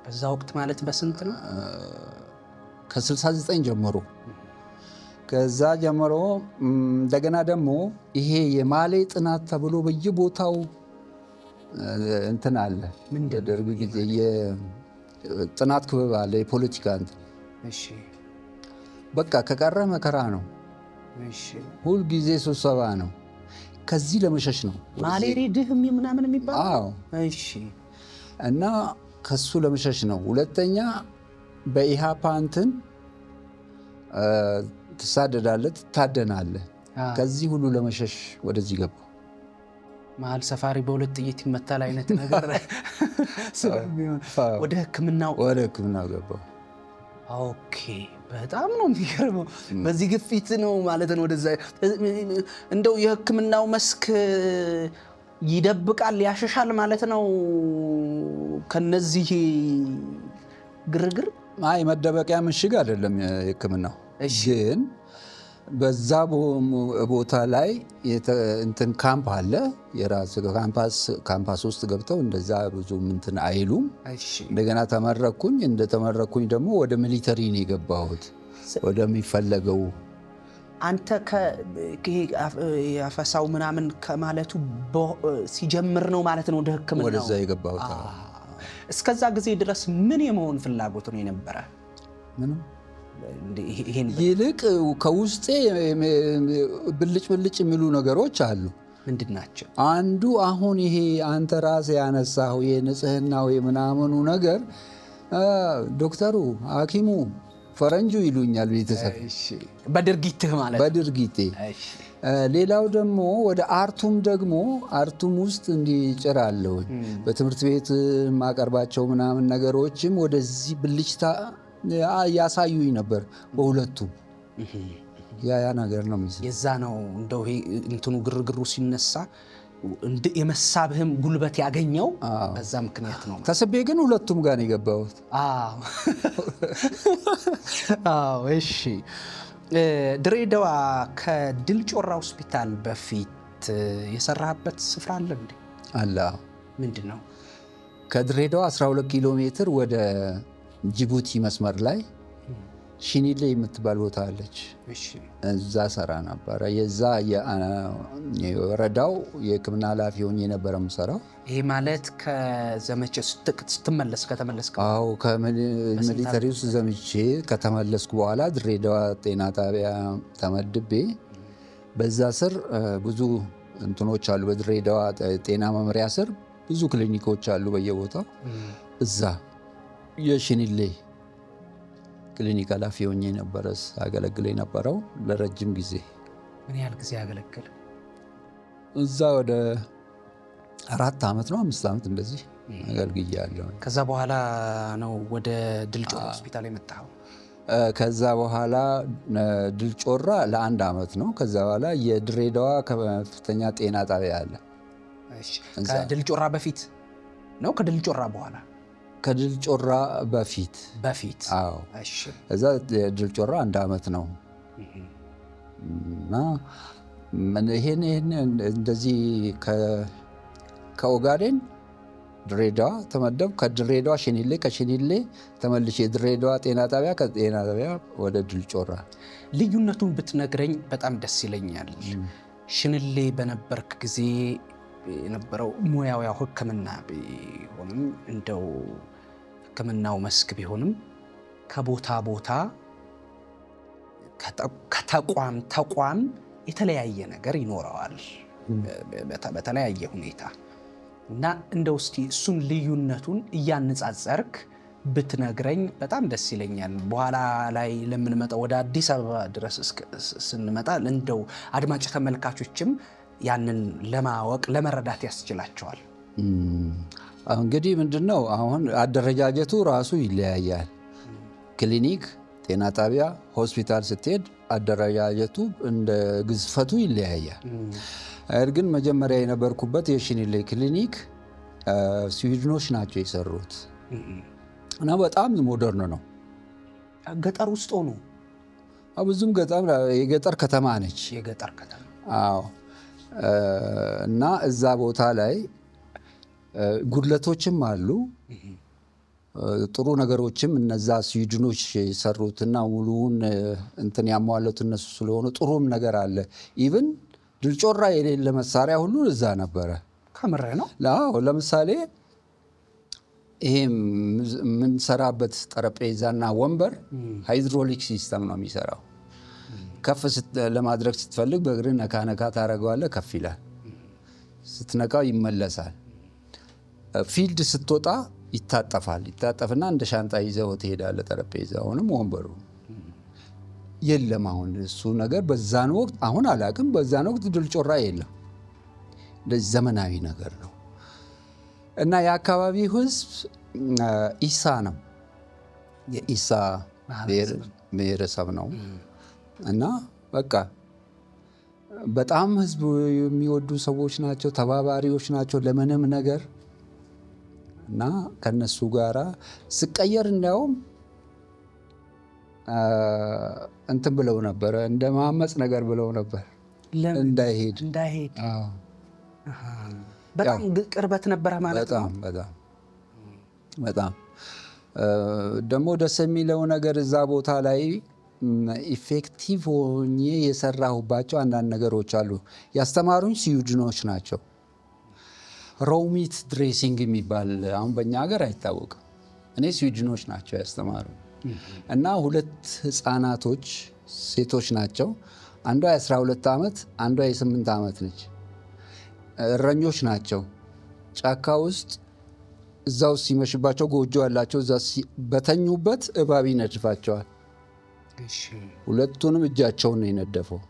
በዛ ወቅት ማለት በስንት ነው? ከ69 ጀምሮ። ከዛ ጀምሮ እንደገና ደግሞ ይሄ የማሌ ጥናት ተብሎ በየቦታው እንትን አለ። ደርግ ጊዜ የጥናት ክበብ አለ፣ የፖለቲካ እንትን። በቃ ከቀረ መከራ ነው። ሁል ጊዜ ስብሰባ ነው። ከዚህ ለመሸሽ ነው ማሌሪ ድህም ምናምን የሚባለው። እና ከሱ ለመሸሽ ነው። ሁለተኛ በኢሃፓ እንትን ትሳደዳለህ፣ ትታደናለህ። ከዚህ ሁሉ ለመሸሽ ወደዚህ ገባ። መሀል ሰፋሪ በሁለት ጥይት ይመታል አይነት ነገር ወደ ሕክምናው ገባው። ኦኬ፣ በጣም ነው የሚገርመው። በዚህ ግፊት ነው ማለት ነው ወደዛ። እንደው የሕክምናው መስክ ይደብቃል፣ ያሸሻል ማለት ነው ከነዚህ ግርግር። አይ መደበቂያ ምሽግ አይደለም የሕክምናው። ግን በዛ ቦታ ላይ እንትን ካምፕ አለ፣ የራስ ካምፓስ ውስጥ ገብተው እንደዛ ብዙ እንትን አይሉም። እንደገና ተመረኩኝ። እንደተመረኩኝ ደግሞ ወደ ሚሊተሪ ነው የገባሁት፣ ወደሚፈለገው። አንተ ያፈሳው ምናምን ከማለቱ ሲጀምር ነው ማለት ነው ወደ ሕክምናው ወደዛ የገባሁት። እስከዛ ጊዜ ድረስ ምን የመሆን ፍላጎት ነው የነበረ? ይልቅ ከውስጤ ብልጭ ብልጭ የሚሉ ነገሮች አሉ። ምንድን ናቸው? አንዱ አሁን ይሄ አንተ ራስህ ያነሳው የንጽህናው የምናምኑ ነገር ዶክተሩ፣ ሐኪሙ፣ ፈረንጁ ይሉኛል ቤተሰብ በድርጊትህ ማለት በድርጊቴ። ሌላው ደግሞ ወደ አርቱም ውስጥ እንዲጭራለሁ በትምህርት ቤት የማቀርባቸው ምናምን ነገሮችም ወደዚህ ብልጭታ ያሳዩኝ ነበር። በሁለቱም ያ ነገር ነው የሚሰ የዛ ነው እንደው እንትኑ ግርግሩ ሲነሳ የመሳብህም ጉልበት ያገኘው በዛ ምክንያት ነው። ተስቤ ግን ሁለቱም ጋር ነው የገባሁት። አዎ እሺ። ድሬዳዋ ከድል ጮራ ሆስፒታል በፊት የሰራህበት ስፍራ አለ እንዴ? አለ። ምንድን ነው? ከድሬዳዋ 12 ኪሎ ሜትር ወደ ጅቡቲ መስመር ላይ ሽኒሌ የምትባል ቦታ አለች። እዛ ሰራ ነበረ። የዛ የወረዳው የሕክምና ኃላፊ ሆኜ የነበረ የምሰራው። ይሄ ማለት ከዘመቼ ከተመለስክ? አዎ ከሚሊተሪ ውስጥ ዘምቼ ከተመለስኩ በኋላ ድሬዳዋ ጤና ጣቢያ ተመድቤ በዛ ስር ብዙ እንትኖች አሉ። በድሬዳዋ ጤና መምሪያ ስር ብዙ ክሊኒኮች አሉ በየቦታው። እዛ የሽኒሌ ክሊኒክ ኃላፊ ሆኜ ነበረ አገለግል የነበረው ለረጅም ጊዜ። ምን ያህል ጊዜ አገለግል? እዛ ወደ 4 ዓመት ነው 5 ዓመት እንደዚህ አገልግያለሁ። ከዛ በኋላ ነው ወደ ድል ጮራ ሆስፒታል የመጣኸው? ከዛ በኋላ ድል ጮራ ለ1 ዓመት ነው። ከዛ በኋላ የድሬዳዋ ከፍተኛ ጤና ጣቢያ አለ። ከድል ጮራ በፊት ነው? ከድል ጮራ በኋላ? ከድል ጮራ በፊት። አዎ። እዛ ድል ጮራ 1 ዓመት ነው። እና ይሄን እንደዚህ ከኦጋዴን ድሬዳዋ ተመደብ፣ ከድሬዳዋ ሽኒሌ፣ ከሽኒሌ ተመልሼ የድሬዳዋ ጤና ጣቢያ፣ ከጤና ጣቢያ ወደ ድል ጮራ። ልዩነቱን ብትነግረኝ በጣም ደስ ይለኛል። ሽኒሌ በነበርክ ጊዜ የነበረው ሙያው ያው ሕክምና ቢሆንም እንደው ሕክምናው መስክ ቢሆንም ከቦታ ቦታ ከተቋም የተለያየ ነገር ይኖረዋል በተለያየ ሁኔታ እና እንደው እስቲ እሱን ልዩነቱን እያነጻጸርክ ብትነግረኝ በጣም ደስ ይለኛል። በኋላ ላይ ለምንመጣው ወደ አዲስ አበባ ድረስ ስንመጣ እንደው አድማጭ ተመልካቾችም ያንን ለማወቅ ለመረዳት ያስችላቸዋል። እንግዲህ ምንድነው አሁን አደረጃጀቱ ራሱ ይለያያል። ክሊኒክ፣ ጤና ጣቢያ፣ ሆስፒታል ስትሄድ አደረጃጀቱ እንደ ግዝፈቱ ይለያያል። ግን መጀመሪያ የነበርኩበት የሽኒሌ ክሊኒክ ስዊድኖች ናቸው የሰሩት እና በጣም ሞደርን ነው። ገጠር ውስጥ ሆኖ ብዙም የገጠር ከተማ ነች። የገጠር ከተማ። አዎ። እና እዛ ቦታ ላይ ጉድለቶችም አሉ፣ ጥሩ ነገሮችም እነዛ ስዊድኖች የሰሩትና ሙሉውን እንትን ያሟሉት እነሱ ስለሆኑ ጥሩም ነገር አለ። ኢቭን ድል ጮራ የሌለ መሳሪያ ሁሉ እዛ ነበረ። ከምሬ ነው። ለምሳሌ ይሄ የምንሰራበት ጠረጴዛና ወንበር ሃይድሮሊክ ሲስተም ነው የሚሰራው። ከፍ ለማድረግ ስትፈልግ በእግር ነካ ታደርገዋለህ፣ ከፍ ይላል። ስትነካው ይመለሳል። ፊልድ ስትወጣ ይታጠፍና እንደ ሻንጣ ይዘው ትሄዳለህ። ጠረጴዛውንም ወንበሩ የለም። አሁን እሱ ነገር በዛን ወቅት አሁን አላቅም፣ በዛን ወቅት ድል ጮራ የለም። እንደዚህ ዘመናዊ ነገር ነው እና የአካባቢው ህዝብ ኢሳ ነው፣ የኢሳ ብሔረሰብ ነው እና በቃ በጣም ህዝብ የሚወዱ ሰዎች ናቸው፣ ተባባሪዎች ናቸው ለምንም ነገር እና ከነሱ ጋራ ስቀየር እንዲያውም እንትን ብለው ነበረ፣ እንደ ማመፅ ነገር ብለው ነበር እንዳይሄድ። በጣም ቅርበት ነበረ ማለት ነው። በጣም ደግሞ ደስ የሚለው ነገር እዛ ቦታ ላይ ኢፌክቲቭ ሆኜ የሰራሁባቸው አንዳንድ ነገሮች አሉ። ያስተማሩኝ ስዊድኖች ናቸው። ሮሚት ድሬሲንግ የሚባል አሁን በእኛ ሀገር አይታወቅም። እኔ ስዊድኖች ናቸው ያስተማሩኝ። እና ሁለት ህፃናቶች ሴቶች ናቸው። አንዷ የ12 ዓመት አንዷ የ8 ዓመት ነች። እረኞች ናቸው። ጫካ ውስጥ እዛው ሲመሽባቸው ጎጆ ያላቸው እዛ በተኙበት እባብ ይነድፋቸዋል። ሁለቱንም እጃቸውን ነው የነደፈው።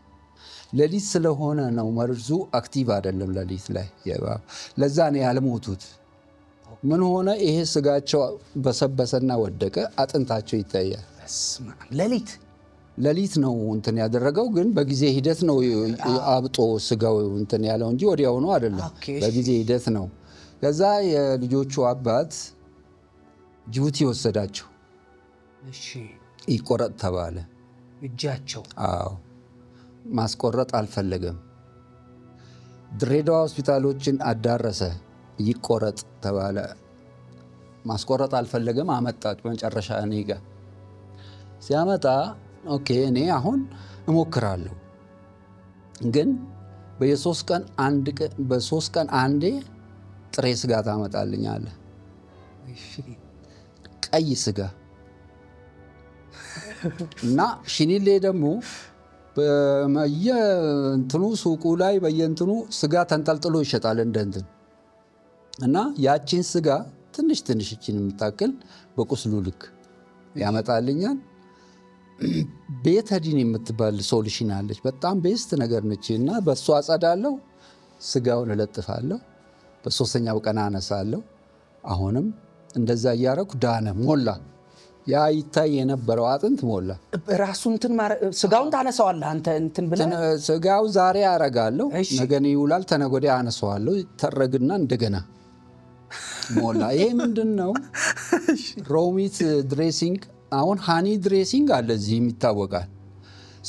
ሌሊት ስለሆነ ነው መርዙ አክቲቭ አይደለም ሌሊት ላይ የእባብ ለዛ ነው ያልሞቱት። ምን ሆነ? ይሄ ስጋቸው በሰበሰና ወደቀ፣ አጥንታቸው ይታያል። ሌሊት ነው እንትን ያደረገው፣ ግን በጊዜ ሂደት ነው አብጦ ስጋው እንትን ያለው እንጂ ወዲያው ነው አይደለም። በጊዜ ሂደት ነው። ከዛ የልጆቹ አባት ጅቡቲ ወሰዳቸው። ይቆረጥ ተባለ እጃቸው። አዎ ማስቆረጥ አልፈለገም። ድሬዳዋ ሆስፒታሎችን አዳረሰ። ይቆረጥ ተባለ። ማስቆረጥ አልፈለገም። አመጣች መጨረሻ እኔ ጋር ሲያመጣ ኦኬ እኔ አሁን እሞክራለሁ፣ ግን በሶስት ቀን አንዴ ጥሬ ስጋ ታመጣልኛለህ። ቀይ ስጋ እና ሽኒሌ ደግሞ በየእንትኑ ሱቁ ላይ በየእንትኑ ስጋ ተንጠልጥሎ ይሸጣል እንደንትን እና ያቺን ስጋ ትንሽ እችን የምታክል በቁስሉ ልክ ያመጣልኛል። ቤተዲን የምትባል ሶሉሽን አለች። በጣም ቤስት ነገር ነች እና በእሷ አጸዳለሁ፣ ስጋውን እለጥፋለሁ፣ በሶስተኛው ቀን አነሳለሁ። አሁንም እንደዛ እያረኩ ዳነ፣ ሞላ። ያ ይታይ የነበረው አጥንት ሞላ። ራሱ እንትን ስጋውን ታነሳዋለህ አንተ እንትን ብለህ። ስጋው ዛሬ አረጋለሁ፣ ነገ ይውላል፣ ተነገ ወዲያ አነሳዋለሁ። ይተረግና እንደገና ሞላ። ይሄ ምንድነው? ሮሚት ድሬሲንግ። አሁን ሃኒ ድሬሲንግ አለ እዚህም ይታወቃል።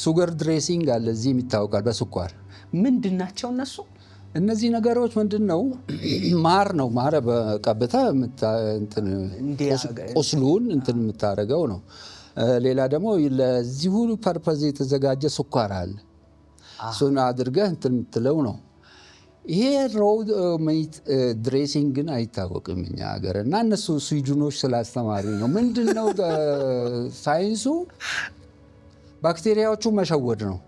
ሱገር ድሬሲንግ አለ እዚህም ይታወቃል። በስኳር ምንድናቸው እነሱ? እነዚህ ነገሮች ምንድነው? ማር ነው። ማር በቀብተህ ቁስሉን እንትን የምታደርገው ነው። ሌላ ደግሞ ለዚሁ ፐርፐዝ የተዘጋጀ ስኳር አለ። እሱን አድርገህ እንትን የምትለው ነው። ይሄ ሮው ሚት ድሬሲንግ ግን አይታወቅም እኛ ሀገር እና እነሱ ስዊድኖች ስላስተማሪ ነው። ምንድነው ሳይንሱ? ባክቴሪያዎቹ መሸወድ ነው።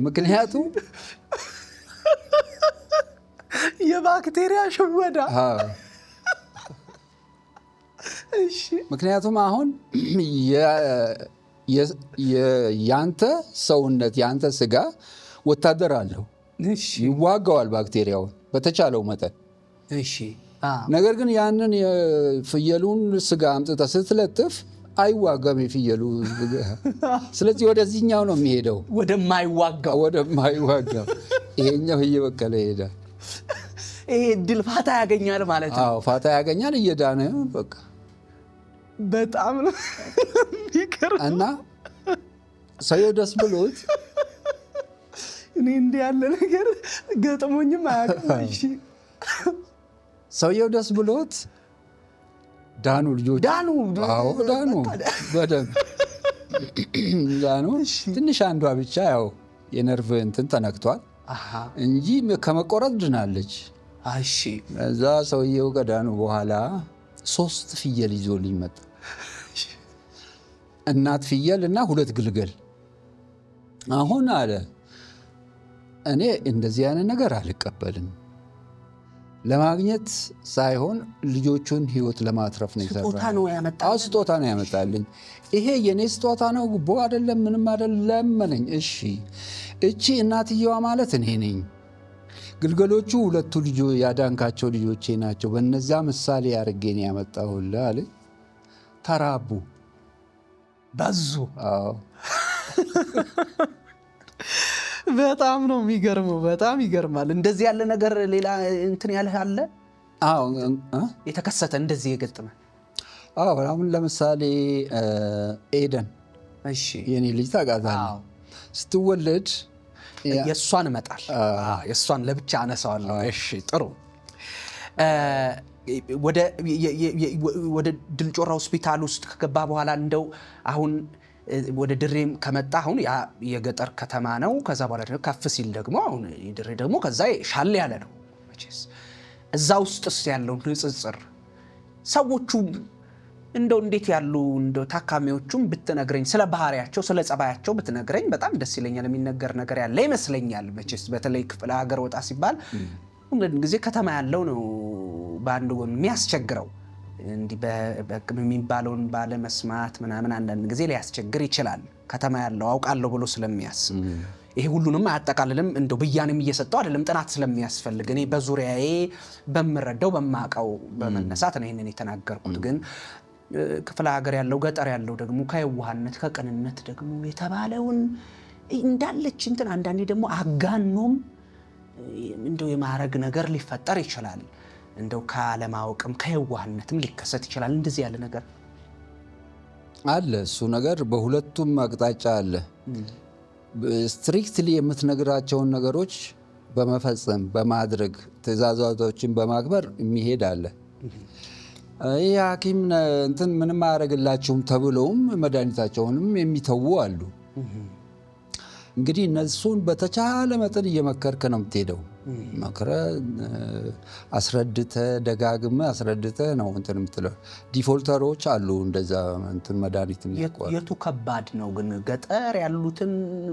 ምክንያቱም የባክቴሪያ ሽወዳ። ምክንያቱም አሁን ያንተ ሰውነት ያንተ ስጋ ወታደር አለው፣ ይዋጋዋል ባክቴሪያውን በተቻለው መጠን። ነገር ግን ያንን የፍየሉን ስጋ አምጥተህ ስትለጥፍ አይዋጋም የፍየሉ። ስለዚህ ወደዚህኛው ነው የሚሄደው፣ ወደማይዋጋው። ይሄኛው እየበቀለ ይሄዳል። ይሄ ድል ፋታ ያገኛል ማለት ነው። አዎ ፋታ ያገኛል፣ እየዳነ በቃ በጣም ነው የሚገርም። እና ሰውየው ደስ ብሎት እኔ እንዲህ ያለ ነገር ገጥሞኝም አያውቅም። ሰውየው ደስ ብሎት ዳኑ፣ ልጆች ዳኑ። አዎ ዳኑ፣ በደንብ ዳኑ። ትንሽ አንዷ ብቻ ያው የነርቭ እንትን ተነክቷል እንጂ ከመቆረጥ ድናለች። እዛ ሰውየው ከዳኑ በኋላ 3 ፍየል ይዞልኝ መጣ። እናት ፍየል እና 2 ግልገል። አሁን አለ እኔ እንደዚህ አይነት ነገር አልቀበልም፣ ለማግኘት ሳይሆን ልጆቹን ህይወት ለማትረፍ ነው የሰራው። ስጦታ ነው ያመጣልኝ። ይሄ የኔ ስጦታ ነው፣ ጉቦ አይደለም፣ ምንም አይደለም። ለመነኝ። እሺ እቺ እናትየዋ ማለት እኔ ነኝ። ግልገሎቹ 2ቱ ልጆች ያዳንካቸው ልጆቼ ናቸው። በነዛ ምሳሌ አድርጌ ነው ያመጣሁልህ አለ። ተራቡ፣ በዙ። አዎ በጣም ነው የሚገርመው። በጣም ይገርማል። እንደዚህ ያለ ነገር ሌላ እንትን ያለህ አለ? አዎ የተከሰተ እንደዚህ የገጠመ? አዎ አሁን ለምሳሌ ኤደን፣ እሺ የኔ ልጅ ታውቃታለህ? ስትወለድ የእሷን እመጣል። የእሷን ለብቻ አነሳዋለሁ። እሺ ጥሩ። ወደ ድልጮራ ሆስፒታል ውስጥ ከገባ በኋላ እንደው አሁን ወደ ድሬም ከመጣ አሁን የገጠር ከተማ ነው። ከዛ በኋላ ደግሞ ከፍ ሲል ደግሞ አሁን ድሬ ደግሞ ከዛ ሻል ያለ ነው። መቼስ እዛ ውስጥስ ያለው ንጽጽር ሰዎቹ እንደው እንዴት ያሉ እንደው ታካሚዎቹም ብትነግረኝ ስለ ባህሪያቸው ስለ ጸባያቸው ብትነግረኝ በጣም ደስ ይለኛል። የሚነገር ነገር ያለ ይመስለኛል። መቼስ በተለይ ክፍለ ሀገር ወጣ ሲባል ሁሉ ጊዜ ከተማ ያለው ነው በአንድ ጎን የሚያስቸግረው እንዲህ የሚባለውን ባለመስማት ምናምን አንዳንድ ጊዜ ሊያስቸግር ይችላል። ከተማ ያለው አውቃለሁ ብሎ ስለሚያስብ ይሄ ሁሉንም አያጠቃልልም። እንደው ብያኔም እየሰጠው አይደለም ጥናት ስለሚያስፈልግ እኔ በዙሪያዬ በምረዳው በማቀው በመነሳት ነው ይሄንን የተናገርኩት። ግን ክፍለ ሀገር ያለው ገጠር ያለው ደግሞ ከየዋህነት ከቅንነት ደግሞ የተባለውን እንዳለች እንትን አንዳንዴ ደግሞ አጋኖም እንደው የማረግ ነገር ሊፈጠር ይችላል። እንደው ካለማወቅም ከየዋህነትም ሊከሰት ይችላል። እንደዚህ ያለ ነገር አለ። እሱ ነገር በሁለቱም አቅጣጫ አለ። ስትሪክትሊ የምትነግራቸውን ነገሮች በመፈጸም በማድረግ ትእዛዛቶችን በማክበር የሚሄድ አለ። ይህ ሐኪም እንትን ምንም አያደርግላችሁም ተብለውም መድኃኒታቸውንም የሚተዉ አሉ። እንግዲህ እነሱን በተቻለ መጠን እየመከርክ ነው የምትሄደው። መክረህ አስረድተህ ደጋግመህ አስረድተህ ነው እንትን የምትለው። ዲፎልተሮች አሉ እንደዛ እንትን መድኃኒት የሚያቋርጡ። የቱ ከባድ ነው ግን ገጠር ያሉትን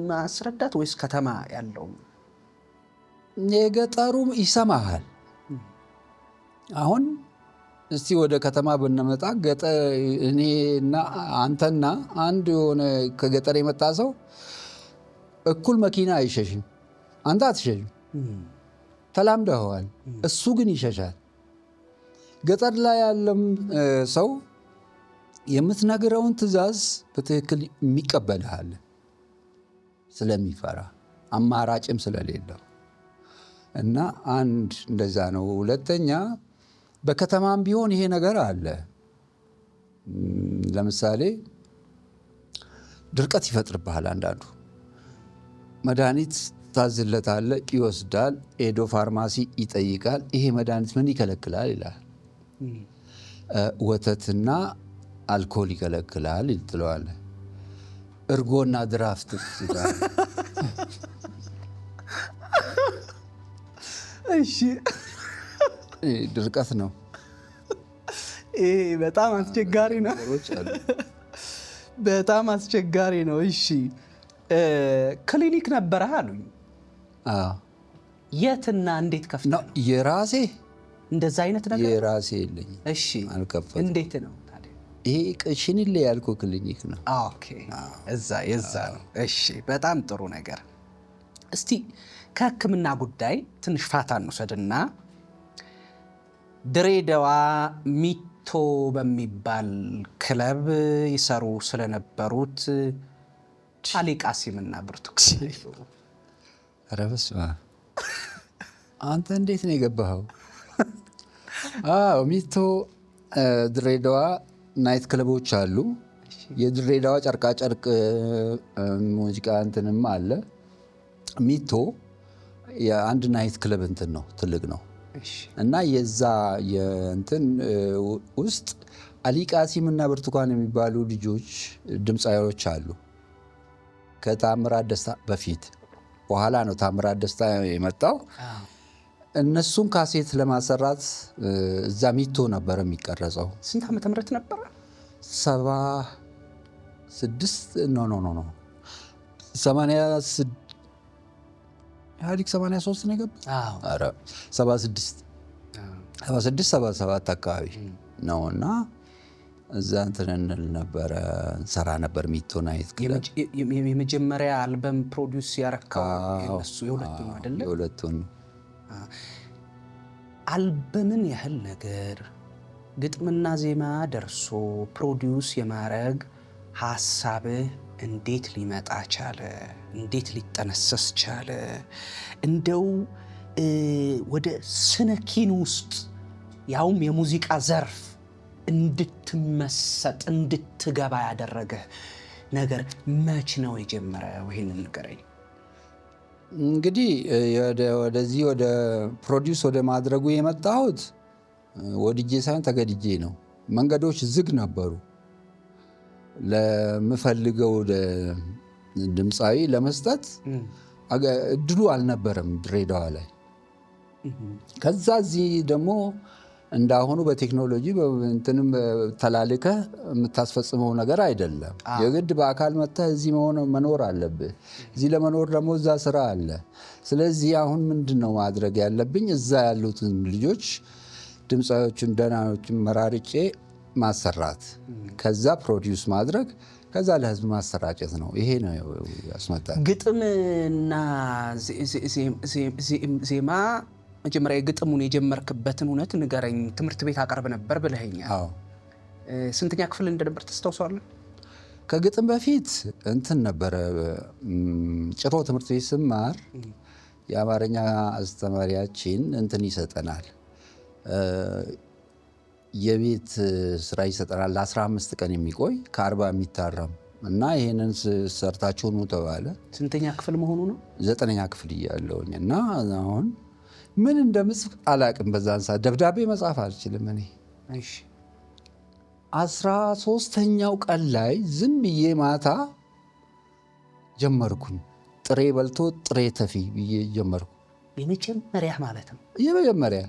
ማስረዳት ወይስ ከተማ ያለው? የገጠሩ ይሰማሃል። አሁን እስቲ ወደ ከተማ ብንመጣ እኔና አንተና አንድ የሆነ ከገጠር የመጣ ሰው እኩል መኪና አይሸሽም። አንተ አትሸሽም፣ ተላምደኸዋል። እሱ ግን ይሸሻል። ገጠር ላይ ያለም ሰው የምትነግረውን ትዕዛዝ በትክክል የሚቀበልሃል ስለሚፈራ አማራጭም ስለሌለው እና አንድ እንደዛ ነው። ሁለተኛ በከተማም ቢሆን ይሄ ነገር አለ። ለምሳሌ ድርቀት ይፈጥርብሃል። አንዳንዱ መድኃኒት ታዝለታለ፣ ይወስዳል፣ ሄዶ ፋርማሲ ይጠይቃል። ይሄ መድኃኒት ምን ይከለክላል ይላል። ወተትና አልኮል ይከለክላል ትለዋለ። እርጎና ድራፍት ይላል። እሺ ድርቀት ነው። ይሄ በጣም አስቸጋሪ ነው። በጣም አስቸጋሪ ነው። እሺ ክሊኒክ ነበረ አሉኝ። የትና እንዴት ከፍተህ ነው? የራሴ እንደዛ አይነት ነገር የራሴ የለኝ። እሺ አልከፈትኩም። እንዴት ነው ታዲያ? ይሄ ቅሽንሌ ያልኩ ክሊኒክ ነው። ኦኬ የዛ ነው። እሺ በጣም ጥሩ ነገር። እስቲ ከሕክምና ጉዳይ ትንሽ ፋታ እንውሰድና ድሬዳዋ ሚቶ በሚባል ክለብ ይሰሩ ስለነበሩት አሊ ቃሲምና ብርቱካን። ኧረ በስመ አብ! አንተ እንዴት ነው የገባኸው? ሚቶ ድሬዳዋ ናይት ክለቦች አሉ። የድሬዳዋ ጨርቃጨርቅ ሙዚቃ እንትንም አለ። ሚቶ የአንድ ናይት ክለብ እንትን ነው፣ ትልቅ ነው። እና የዛ የእንትን ውስጥ አሊ ቃሲምና ብርቱካን የሚባሉ ልጆች ድምፃዊዎች አሉ። ከታምራት ደስታ በፊት በኋላ ነው ታምራት ደስታ የመጣው። እነሱን ካሴት ለማሰራት እዛ ሚቶ ነበረ የሚቀረጸው። ስንት ዓመተ ምህረት ነበረ? 76 ኖ 86 ኢህአዲግ 83 ነው የገባው። ኧረ 76 77 አካባቢ ነው። እና እዛ እንትን እንል ነበረ እንሰራ ነበር ሚቶ ናይት ክለብ። የመጀመሪያ አልበም ፕሮዲውስ ያረካው የነሱ የሁለቱ ነው አይደለ? የሁለቱ ነው። አልበምን ያህል ነገር ግጥምና ዜማ ደርሶ ፕሮዲውስ የማረግ ሐሳብህ እንዴት ሊመጣ ቻለ? እንዴት ሊጠነሰስ ቻለ? እንደው ወደ ስነ ኪኑ ውስጥ ያውም የሙዚቃ ዘርፍ እንድትመሰጥ እንድትገባ ያደረገ ነገር መች ነው የጀመረው? ይሄንን ንገረኝ። እንግዲህ ወደዚህ ወደ ፕሮዲውስ ወደ ማድረጉ የመጣሁት ወድጄ ሳይሆን ተገድጄ ነው። መንገዶች ዝግ ነበሩ። ለምፈልገው ድምፃዊ ለመስጠት እድሉ አልነበረም ድሬዳዋ ላይ። ከዛ እዚህ ደግሞ እንዳሁኑ በቴክኖሎጂ እንትንም ተላልከ የምታስፈጽመው ነገር አይደለም። የግድ በአካል መጥተህ እዚህ መኖር አለብህ። እዚህ ለመኖር ደግሞ እዛ ስራ አለ። ስለዚህ አሁን ምንድነው ማድረግ ያለብኝ? እዛ ያሉትን ልጆች ድምፃዎችን ደህናዎችን መራርጬ ማሰራት፣ ከዛ ፕሮዲውስ ማድረግ፣ ከዛ ለህዝብ ማሰራጨት ነው። ይሄ ነው ያስመጣል። ግጥምና ዜማ መጀመሪያ የግጥሙን የጀመርክበትን እውነት ንገረኝ። ትምህርት ቤት አቀርብ ነበር ብለኸኛል። ስንተኛ ክፍል እንደነበር ታስታውሳለህ? ከግጥም በፊት እንትን ነበረ። ጭሮ ትምህርት ቤት ስማር የአማርኛ አስተማሪያችን እንትን ይሰጠናል፣ የቤት ስራ ይሰጠናል። ለ15 ቀን የሚቆይ ከ40 የሚታረም እና ይሄንን ሰርታችሁ ኑ ተባለ። ስንተኛ ክፍል መሆኑ ነው? 9ኛ ክፍል እያለሁኝ እና አሁን ምን እንደምጽፍ አላቅም። በዛን ሰዓት ደብዳቤ መጻፍ አልችልም እኔ። 13ኛው ቀን ላይ ዝም ብዬ ማታ ጀመርኩኝ። ጥሬ በልቶ ጥሬ ተፊ ብዬ ጀመርኩ። የመጀመሪያ ማለት ነው? የመጀመሪያ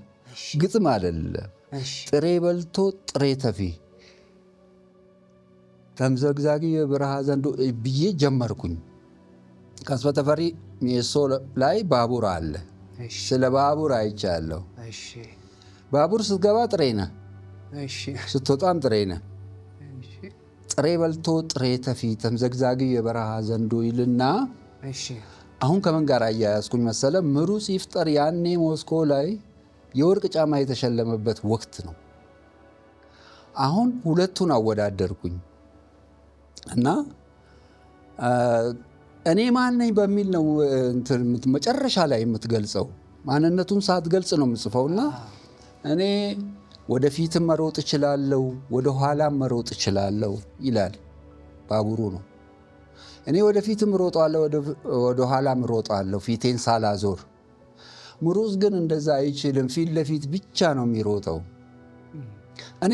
ግጥም አይደለም። ጥሬ በልቶ ጥሬ ተፊ ተምዘግዛጊ የበረሃ ዘንዶ ብዬ ጀመርኩኝ። ከአስበ ተፈሪ ሜሶ ላይ ባቡር አለ። ስለ ባቡር አይቻለሁ። ባቡር ስትገባ ጥሬ ነህ፣ ስትወጣም ጥሬ ነህ። ጥሬ በልቶ ጥሬ ተፊ ተምዘግዛጊ የበረሃ ዘንዶ ይልና አሁን ከምን ጋር አያያዝኩኝ መሰለ? ምሩጽ ይፍጠር ያኔ ሞስኮ ላይ የወርቅ ጫማ የተሸለመበት ወቅት ነው። አሁን ሁለቱን አወዳደርኩኝ እና እኔ ማን ነኝ በሚል ነው መጨረሻ ላይ የምትገልጸው። ማንነቱን ሳትገልጽ ነው የምጽፈውና እኔ ወደፊትም መሮጥ እችላለሁ፣ ወደ ኋላም መሮጥ እችላለሁ ይላል ባቡሩ ነው። እኔ ወደፊትም እሮጣለሁ፣ ወደ ኋላም እሮጣለሁ ፊቴን ሳላዞር። ምሩጽ ግን እንደዛ አይችልም፣ ፊት ለፊት ብቻ ነው የሚሮጠው። እኔ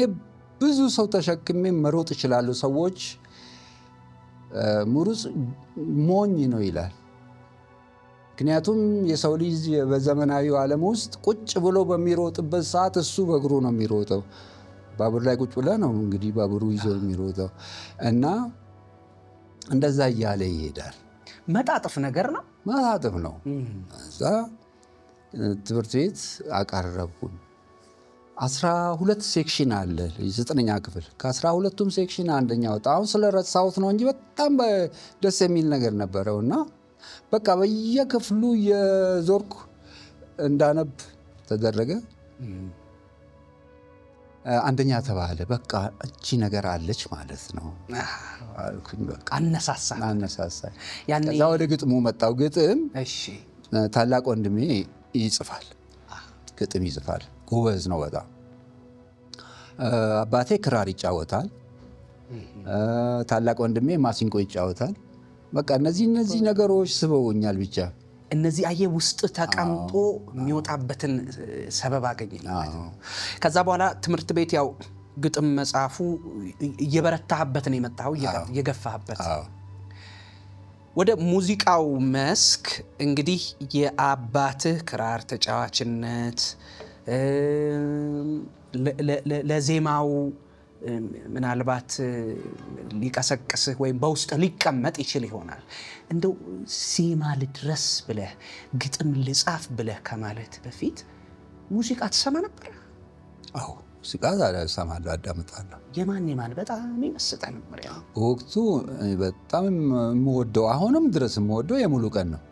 ብዙ ሰው ተሸክሜ መሮጥ እችላለሁ። ሰዎች ምሩጽ ሞኝ ነው ይላል። ምክንያቱም የሰው ልጅ በዘመናዊው ዓለም ውስጥ ቁጭ ብሎ በሚሮጥበት ሰዓት እሱ በእግሩ ነው የሚሮጠው። ባቡር ላይ ቁጭ ብለህ ነው እንግዲህ ባቡሩ ይዞ የሚሮጠው እና እንደዛ እያለ ይሄዳል። መጣጥፍ ነገር ነው፣ መጣጥፍ ነው። እዛ ትምህርት ቤት አቀረብኩኝ። 12 ሴክሽን አለ 9ኛ ክፍል። ከ12ቱም ሴክሽን አንደኛ ወጣ። አሁን ስለረሳሁት ነው እንጂ በጣም ደስ የሚል ነገር ነበረው እና በቃ በየክፍሉ የዞርኩ እንዳነብ ተደረገ። አንደኛ ተባለ። በቃ እቺ ነገር አለች ማለት ነው አልኩኝ። በቃ አነሳሳኝ። ከዛ ወደ ግጥሙ መጣው። ግጥም ታላቅ ወንድሜ ይጽፋል፣ ግጥም ይጽፋል። ጎበዝ ነው በጣም። አባቴ ክራር ይጫወታል፣ ታላቅ ወንድሜ ማሲንቆ ይጫወታል። በቃ እነዚህ ነገሮች ስበውኛል። ብቻ እነዚህ አየህ ውስጥ ተቀምጦ የሚወጣበትን ሰበብ አገኘ። ከዛ በኋላ ትምህርት ቤት ያው ግጥም መጻፉ እየበረታህበት ነው የመጣው፣ እየገፋህበት። ወደ ሙዚቃው መስክ እንግዲህ የአባትህ ክራር ተጫዋችነት ለዜማው ምናልባት ሊቀሰቅስህ ወይም በውስጥ ሊቀመጥ ይችል ይሆናል። እንደው ዜማ ልድረስ ብለህ ግጥም ልጻፍ ብለህ ከማለት በፊት ሙዚቃ ትሰማ ነበር? አዎ ሙዚቃ እሰማለሁ፣ አዳምጣለሁ። የማን በጣም ይመስጠ ነበር? ወቅቱ በጣም የምወደው አሁንም ድረስ የምወደው የሙሉቀን ነው።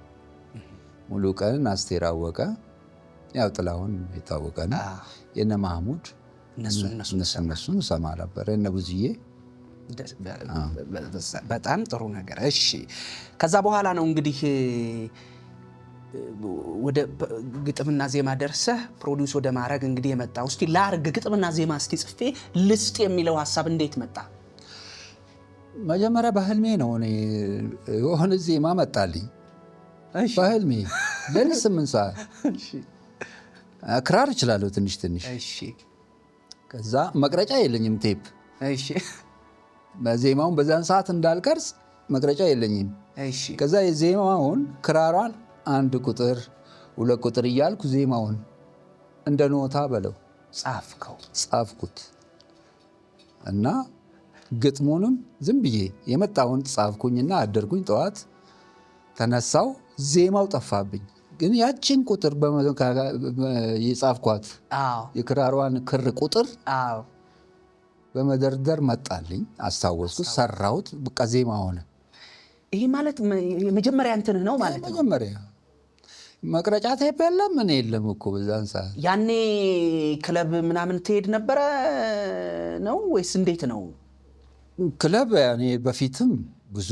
ሙሉቀን፣ አስቴር አወቀ፣ ያው ጥላሁን የታወቀ ነው። የነ ማህሙድ እነሱን እሰማ ነበር። እነ ብዙዬ። በጣም ጥሩ ነገር። እሺ ከዛ በኋላ ነው እንግዲህ ወደ ግጥምና ዜማ ደርሰህ ፕሮዲውስ ወደ ማድረግ እንግዲህ የመጣው። እስቲ ላርግ ግጥምና ዜማ እስቲ ጽፌ ልስጥ የሚለው ሀሳብ እንዴት መጣ? መጀመሪያ በህልሜ ነው እኔ የሆነ ዜማ መጣልኝ በህልሜ ሌሊት 8 ሰዓት። ክራር እችላለሁ ትንሽ። ከዛ መቅረጫ የለኝም ቴፕ። ዜማውን በዛን ሰዓት እንዳልቀርጽ መቅረጫ የለኝም። ከዛ የዜማውን ክራሯን 1 ቁጥር 2 ቁጥር እያልኩ ዜማውን እንደ ኖታ በለው ጻፍኩት እና ግጥሙንም ዝም ብዬ የመጣውን ጻፍኩኝና አደርኩኝ። ጠዋት ተነሳው፣ ዜማው ጠፋብኝ። ግን ያችን ቁጥር የጻፍኳት የክራሯን ክር ቁጥር በመደርደር መጣልኝ። አስታወስኩት፣ ሰራሁት፣ በቃ ዜማ ሆነ። ይሄ ማለት የመጀመሪያ እንትንህ ነው ማለት ነው? መጀመሪያ መቅረጫ ቴፕ የለም ምን የለም እኮ በዛን ሰዓት። ያኔ ክለብ ምናምን ትሄድ ነበረ ነው ወይስ እንዴት ነው? ክለብ ያኔ በፊትም ብዙ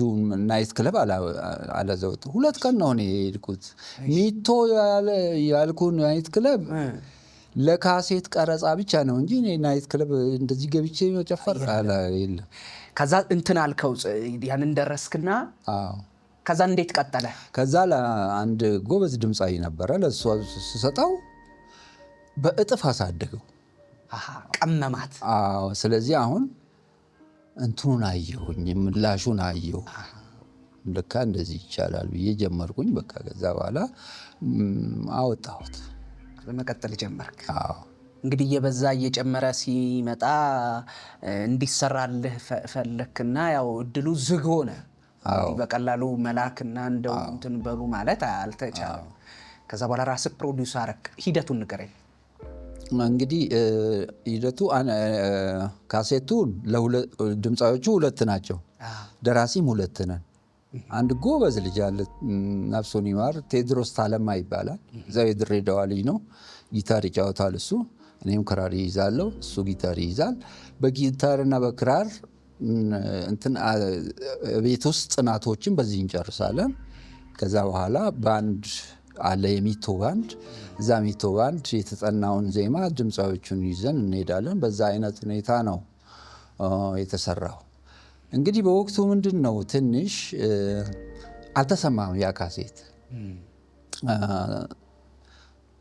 ናይት ክለብ አላዘወጥ 2 ቀን ነው እኔ የሄድኩት። ሚቶ ያልኩን ናይት ክለብ ለካሴት ቀረጻ ብቻ ነው እንጂ እኔ ናይት ክለብ እንደዚህ ገብቼ መጨፈር የለም። ከዛ እንትን አልከው ያንን ደረስክና ከዛ እንዴት ቀጠለ? ከዛ ለአንድ ጎበዝ ድምፃዊ ነበረ፣ ለእሱ ስሰጠው በእጥፍ አሳደገው። ቀመማት። ስለዚህ አሁን እንትኑን አየሁኝ፣ ምላሹን አየሁ። ልካ እንደዚህ ይቻላል ብዬ ጀመርኩኝ። በቃ ከዛ በኋላ አወጣሁት። በመቀጠል ጀመርክ? እንግዲህ እየበዛ እየጨመረ ሲመጣ እንዲሰራልህ ፈለክና ያው እድሉ ዝግ ሆነ። በቀላሉ መላክና እንደው እንትን በሉ ማለት አልተቻለም። ከዛ በኋላ ራስህ ፕሮዲውስ አረክ። ሂደቱን ንገረኝ። እንግዲህ ሂደቱ ካሴቱን ድምፃዎቹ 2 ናቸው፣ ደራሲም 2 ነን። አንድ ጎበዝ ልጅ አለ፣ ነፍሱን ይማር፣ ቴድሮስ ታለማ ይባላል። እዛው የድሬዳዋ ልጅ ነው። ጊታር ይጫወታል እሱ፣ እኔም ክራር ይይዛለሁ፣ እሱ ጊታር ይይዛል። በጊታርና በክራር ቤት ውስጥ ጥናቶችን በዚህ እንጨርሳለን። ከዛ በኋላ ባንድ አለ፣ የሚቶ ባንድ። እዛ ሚቶ ባንድ የተጠናውን ዜማ ድምፃዎቹን ይዘን እንሄዳለን። በዛ አይነት ሁኔታ ነው የተሰራው። እንግዲህ በወቅቱ ምንድን ነው ትንሽ አልተሰማም ያ ካሴት።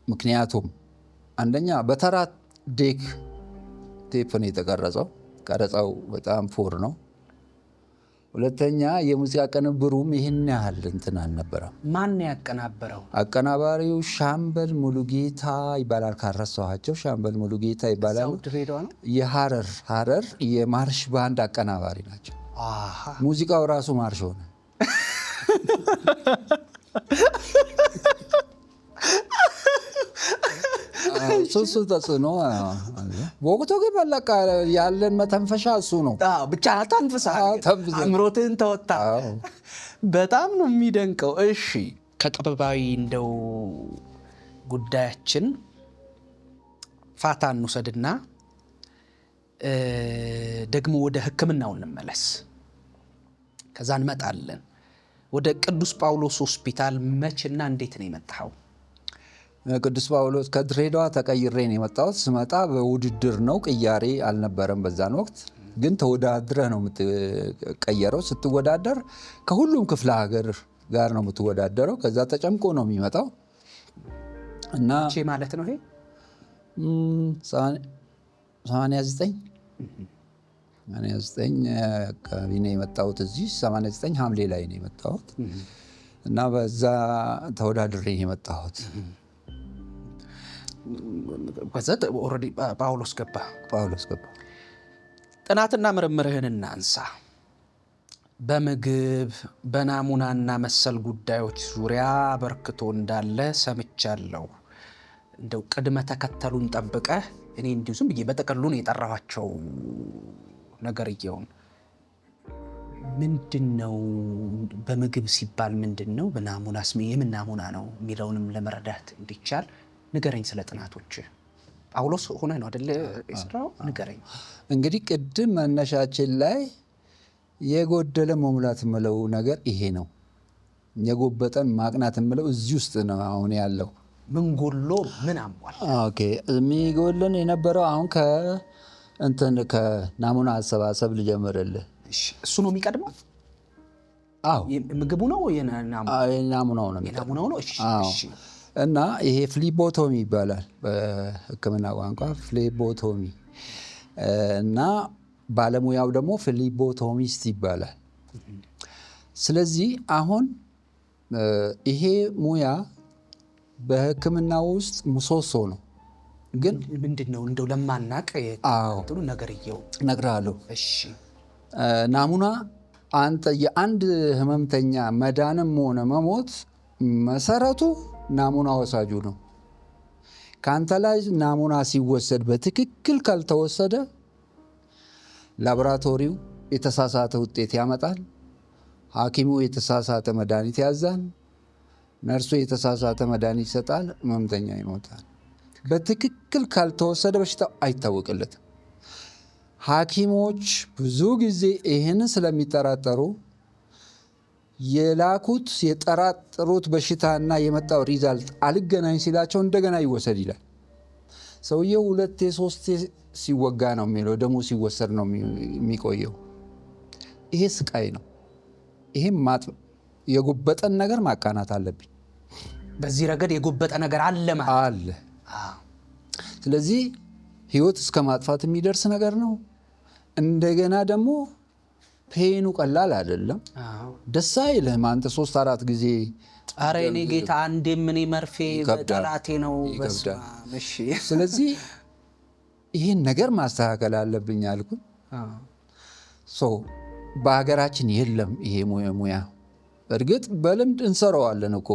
ምክንያቱም አንደኛ በተራ ዴክ ቴፕ ነው የተቀረጸው። ቀረጻው በጣም ፎር ነው። ሁለተኛ የሙዚቃ ቅንብሩም ይህን ያህል እንትን አልነበረም። ማን ያቀናበረው? አቀናባሪው ሻምበል ሙሉጌታ ይባላል። ካረሳኋቸው ሻምበል ሙሉጌታ ይባላል። የሐረር የማርሽ ባንድ አቀናባሪ ናቸው። ሙዚቃው ራሱ ማርሽ ሆነ። እሱ ተጽዕኖ በወቅቱ ግን በቃ ያለን መተንፈሻ እሱ ነው። ብቻ ተንፍሳ አእምሮትህን ተወጣ። በጣም ነው የሚደንቀው። እሺ ከጥበባዊ እንደው ጉዳያችን ፋታ እንውሰድና ደግሞ ወደ ሕክምናው እንመለስ። ከዛ እንመጣለን ወደ ቅዱስ ጳውሎስ ሆስፒታል። መቼና እንዴት ነው የመጣኸው? ቅዱስ ጳውሎስ ከድሬዳዋ ተቀይሬ ነው የመጣሁት። ስመጣ በውድድር ነው፣ ቅያሬ አልነበረም በዛን ወቅት። ግን ተወዳድረህ ነው የምትቀየረው። ስትወዳደር ከሁሉም ክፍለ ሀገር ጋር ነው የምትወዳደረው። ከዛ ተጨምቆ ነው የሚመጣው እና ማለት ነው ይሄ 89 አካባቢ ነው የመጣሁት። እዚህ 89 ሐምሌ ላይ ነው የመጣሁት እና በዛ ተወዳድሬ ነው የመጣሁት። ኦልሬዲ ጳውሎስ ገባ። ጥናትና ምርምርህን እናንሳ። በምግብ በናሙናና መሰል ጉዳዮች ዙሪያ በርክቶ እንዳለ ሰምቻለሁ። እንደው ቅድመ ተከተሉን ጠብቀህ እኔ እንዲሁ ዝም ብዬ በጠቅሉ ነው የጠራኋቸው ነገርየውን። ምንድን ነው በምግብ ሲባል ምንድን ነው? በናሙናስ የምን ናሙና ነው የሚለውንም ለመረዳት እንዲቻል ንገረኝ ስለ ጥናቶች። ጳውሎስ ሆነ ነው አይደለ የሰራው? ንገረኝ። እንግዲህ ቅድም መነሻችን ላይ የጎደለ መሙላት የምለው ነገር ይሄ ነው። የጎበጠን ማቅናት የምለው እዚህ ውስጥ ነው አሁን ያለው። ምን ጎሎ ምን አሟል? ኦኬ የሚጎለን የነበረው አሁን ከናሙና አሰባሰብ ልጀምርልህ። እሱ ነው የሚቀድመው? አዎ ምግቡ ነው ናሙናው ነው ናሙናው ነው። እሺ እና ይሄ ፍሊቦቶሚ ይባላል በሕክምና ቋንቋ ፍሊቦቶሚ፣ እና ባለሙያው ደግሞ ፍሊቦቶሚስት ይባላል። ስለዚህ አሁን ይሄ ሙያ በሕክምና ውስጥ ምሰሶ ነው። ግን ምንድነው እንደው ለማናቅ ጥሩ ነገርየው እነግርሃለሁ። እሺ ናሙና አንተ የአንድ ህመምተኛ መዳንም ሆነ መሞት መሰረቱ ናሙና ወሳጁ ነው። ካንተ ላይ ናሙና ሲወሰድ በትክክል ካልተወሰደ ላቦራቶሪው የተሳሳተ ውጤት ያመጣል። ሐኪሙ የተሳሳተ መድኃኒት ያዛል። ነርሱ የተሳሳተ መድኃኒት ይሰጣል። ህመምተኛ ይሞታል። በትክክል ካልተወሰደ በሽታው አይታወቅለትም። ሐኪሞች ብዙ ጊዜ ይህንን ስለሚጠራጠሩ የላኩት የጠራጠሩት በሽታና የመጣው ሪዛልት አልገናኝ ሲላቸው እንደገና ይወሰድ ይላል። ሰውየው 2-3 ሲወጋ ነው የሚለው፣ ደሙ ሲወሰድ ነው የሚቆየው። ይሄ ስቃይ ነው። ይሄም የጎበጠን ነገር ማቃናት አለብኝ። በዚህ ረገድ የጎበጠ ነገር አለ ማለት አለ። ስለዚህ ህይወት እስከ ማጥፋት የሚደርስ ነገር ነው። እንደገና ደግሞ ፔኑ ቀላል አይደለም። ደስ አይልህም አንተ 3-4 ጊዜ ኧረ የኔ ጌታ አንዴ ምን መርፌ በጠላቴ ነው በስማሽ። ስለዚህ ይህን ነገር ማስተካከል አለብኝ አልኩኝ። በሀገራችን የለም ይሄ ሙያ። እርግጥ በልምድ እንሰራዋለን እኮ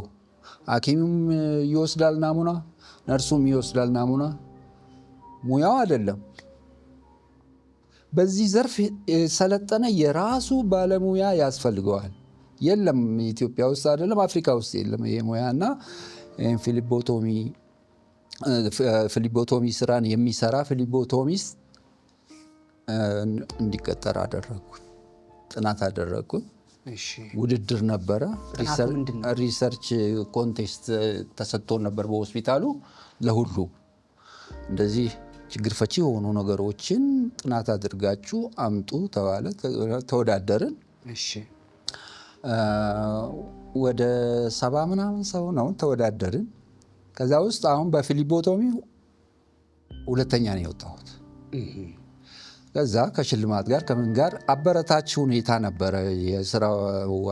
ሐኪምም ይወስዳል ናሙና፣ ነርሱም ይወስዳል ናሙና። ሙያው አይደለም። በዚህ ዘርፍ የሰለጠነ የራሱ ባለሙያ ያስፈልገዋል። የለም ኢትዮጵያ ውስጥ አይደለም አፍሪካ ውስጥ የለም ይሄ ሙያ እና ፊሊቦቶሚ ስራን የሚሰራ ፊሊቦቶሚስት እንዲቀጠር አደረግኩኝ። ጥናት አደረግኩኝ። ውድድር ነበረ። ሪሰርች ኮንቴስት ተሰጥቶ ነበር በሆስፒታሉ ለሁሉ። እንደዚህ ችግር ፈቺ የሆኑ ነገሮችን ጥናት አድርጋችሁ አምጡ ተባለ። ተወዳደርን። ወደ 70 ምናምን ሰው ነው ተወዳደርን። ከዛ ውስጥ አሁን በፊሊቦቶሚ 2ኛ ነው የወጣሁት። ከዛ ከሽልማት ጋር ከምን ጋር አበረታች ሁኔታ ነበረ። የስራው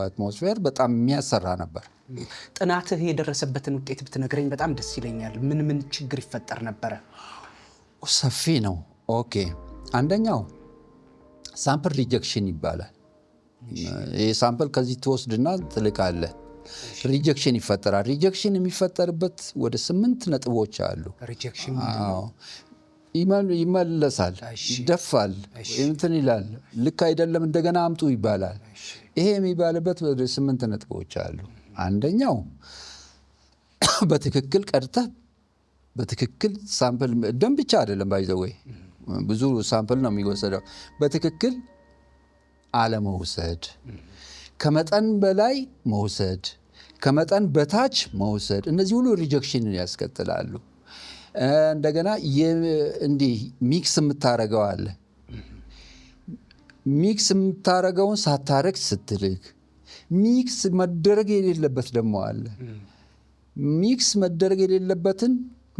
አትሞስፌር በጣም የሚያሰራ ነበር። ጥናትህ የደረሰበትን ውጤት ብትነግረኝ በጣም ደስ ይለኛል። ምን ችግር ይፈጠር ነበረ? ሰፊ ነው። ኦኬ፣ አንደኛው ሳምፕል ሪጀክሽን ይባላል። ይህ ሳምፕል ከዚህ ትወስድና ትልካለህ። ሪጀክሽን ይፈጠራል። ሪጀክሽን የሚፈጠርበት ወደ 8 ነጥቦች አሉ። ይመለሳል፣ ይደፋል፣ እንትን ይላል፣ ልክ አይደለም እንደገና አምጡ ይባላል። ይሄ የሚባልበት ወደ 8 ነጥቦች አሉ። አንደኛው በትክክል ቀድተህ በትክክል ሳምፕል ደም ብቻ አይደለም ባይዘወይ ብዙ ሳምፕል ነው የሚወሰደው። በትክክል አለመውሰድ፣ ከመጠን በላይ መውሰድ፣ ከመጠን በታች መውሰድ፣ እነዚህ ሁሉ ሪጀክሽንን ያስከትላሉ። እንደገና እንዲህ ሚክስ የምታረገው አለ። ሚክስ የምታረገውን ሳታረግ ስትልክ፣ ሚክስ መደረግ የሌለበት ደግሞ አለ። ሚክስ መደረግ የሌለበትን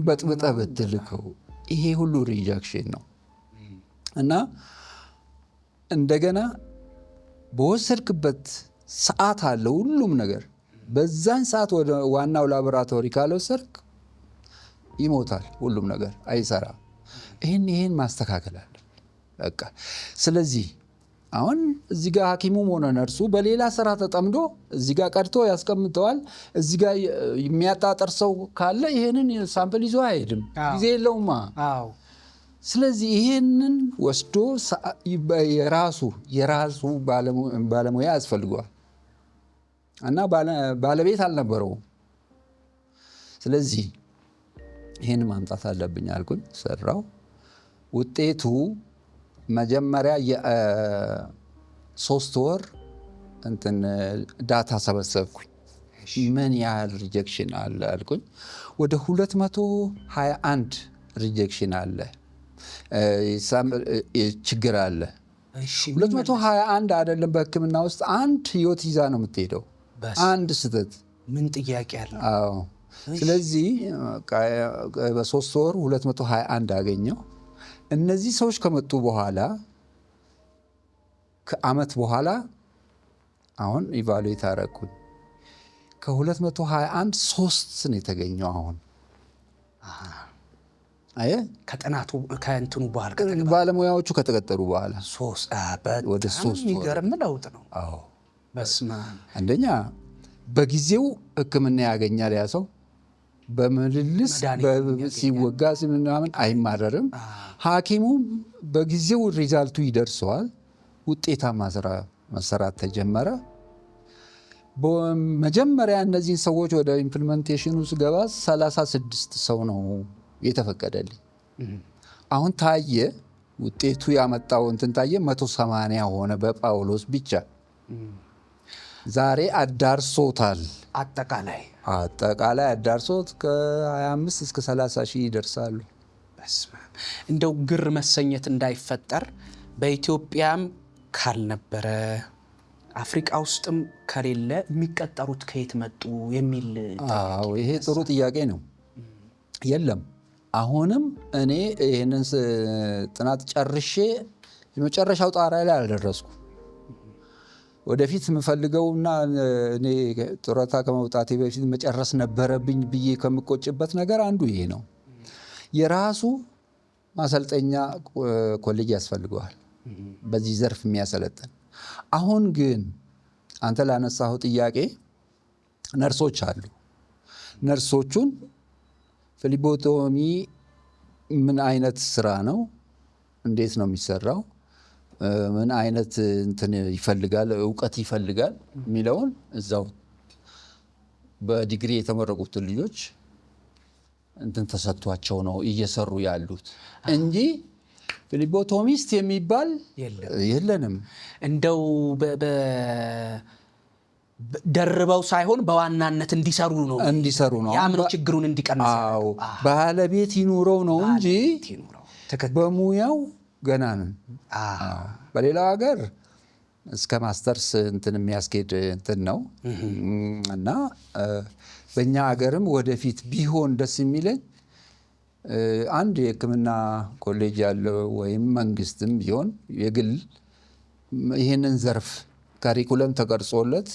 በጥብጠ ብትልከው፣ ይሄ ሁሉ ሪጀክሽን ነው። እና እንደገና በወሰድክበት ሰዓት አለ ሁሉም ነገር። በዛን ሰዓት ወደ ዋናው ላቦራቶሪ ካልወሰድክ ይሞታል። ሁሉም ነገር አይሰራም። ይሄን ማስተካከል አለ በቃ። ስለዚህ አሁን እዚህ ጋር ሐኪሙም ሆነ ነርሱ በሌላ ስራ ተጠምዶ እዚህ ጋር ቀድቶ ያስቀምጠዋል። እዚህ ጋር የሚያጣጠር ሰው ካለ ይሄንን ሳምፕል ይዞ አይሄድም፣ ጊዜ የለውማ። ስለዚህ ይሄንን ወስዶ የራሱ ባለሙያ ያስፈልገዋል እና ባለቤት አልነበረውም። ስለዚህ ይሄን ማምጣት አለብኝ አልኩኝ። ሰራው። ውጤቱ መጀመሪያ የ3 ወር እንትን ዳታ ሰበሰብኩኝ። ምን ያህል ሪጀክሽን አለ አልኩኝ። ወደ 221 ሪጀክሽን አለ፣ ችግር አለ። 221 አይደለም። በሕክምና ውስጥ አንድ ህይወት ይዛ ነው የምትሄደው። አንድ ስህተት ምን ጥያቄ አለ? አዎ። ስለዚህ በ3 ወር 221 አገኘው። እነዚህ ሰዎች ከመጡ በኋላ ከአመት በኋላ አሁን ኢቫሉዌት አደረኩኝ። ከ221 3 ነው የተገኘው። አሁን ከጥናቱ ከእንትኑ በኋላ ባለሙያዎቹ ከተቀጠሩ በኋላ ወደ 3 የሚገርም ለውጥ ነው። አዎ በስመ አብ። አንደኛ በጊዜው ሕክምና ያገኛል ያ ሰው በምልልስ ሲወጋ ምናምን አይማረርም። ሐኪሙም በጊዜው ሪዛልቱ ይደርሰዋል። ውጤታማ ስራ መሰራት ተጀመረ። በመጀመሪያ እነዚህን ሰዎች ወደ ኢምፕሊሜንቴሽኑ ስገባ 36 ሰው ነው የተፈቀደልኝ። አሁን ታየ ውጤቱ ያመጣው እንትን ታየ 180 ሆነ በጳውሎስ ብቻ። ዛሬ አዳርሶታል። አጠቃላይ አዳርሶት ከ25 እስከ 30 ሺህ ይደርሳሉ። እንደው ግር መሰኘት እንዳይፈጠር በኢትዮጵያም ካልነበረ አፍሪካ ውስጥም ከሌለ የሚቀጠሩት ከየት መጡ የሚል ይሄ ጥሩ ጥያቄ ነው። የለም አሁንም እኔ ይህንን ጥናት ጨርሼ የመጨረሻው ጣሪያ ላይ አልደረስኩ። ወደፊት የምፈልገውና እኔ ጡረታ ከመውጣቴ በፊት መጨረስ ነበረብኝ ብዬ ከምቆጭበት ነገር አንዱ ይሄ ነው። የራሱ ማሰልጠኛ ኮሌጅ ያስፈልገዋል በዚህ ዘርፍ የሚያሰለጥን። አሁን ግን አንተ ላነሳኸው ጥያቄ ነርሶች አሉ። ነርሶቹን ፍሊቦቶሚ ምን አይነት ስራ ነው? እንዴት ነው የሚሰራው? ምን አይነት እንትን ይፈልጋል? እውቀት ይፈልጋል የሚለውን እዛው በዲግሪ የተመረቁትን ልጆች እንትን ተሰጥቷቸው ነው እየሰሩ ያሉት እንጂ ፍሊቦቶሚስት የሚባል የለንም። እንደው ደርበው ሳይሆን በዋናነት እንዲሰሩ ነው የአእምሮ ችግሩን እንዲቀንስ። ባለቤት ይኑረው ነው እንጂ በሙያው ገና ነን። በሌላው ሀገር እስከ ማስተርስ እንትን የሚያስኬድ እንትን ነው እና በእኛ ሀገርም ወደፊት ቢሆን ደስ የሚለኝ አንድ የሕክምና ኮሌጅ ያለው ወይም መንግስትም ቢሆን የግል ይህንን ዘርፍ ካሪኩለም ተቀርጾለት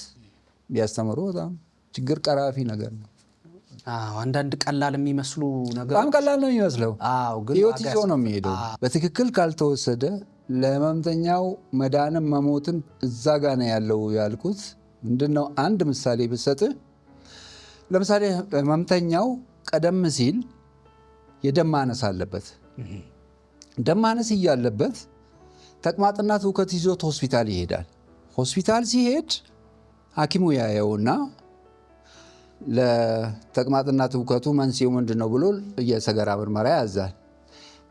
ቢያስተምሩ በጣም ችግር ቀራፊ ነገር ነው። አንዳንድ ቀላል የሚመስሉ ነገር በጣም ቀላል ነው የሚመስለው፣ ህይወት ይዞ ነው የሚሄደው። በትክክል ካልተወሰደ ለህመምተኛው መዳንም መሞትም እዛ ጋ ነው ያለው ያልኩት ምንድነው? አንድ ምሳሌ ብሰጥህ፣ ለምሳሌ ህመምተኛው ቀደም ሲል የደም ማነስ አለበት። ደም ማነስ እያለበት ተቅማጥና ትውከት ይዞት ሆስፒታል ይሄዳል። ሆስፒታል ሲሄድ ሐኪሙ ያየውና ለተቅማጥና ትውከቱ መንስኤው ምንድነው ብሎ የሰገራ ምርመራ ያዛል።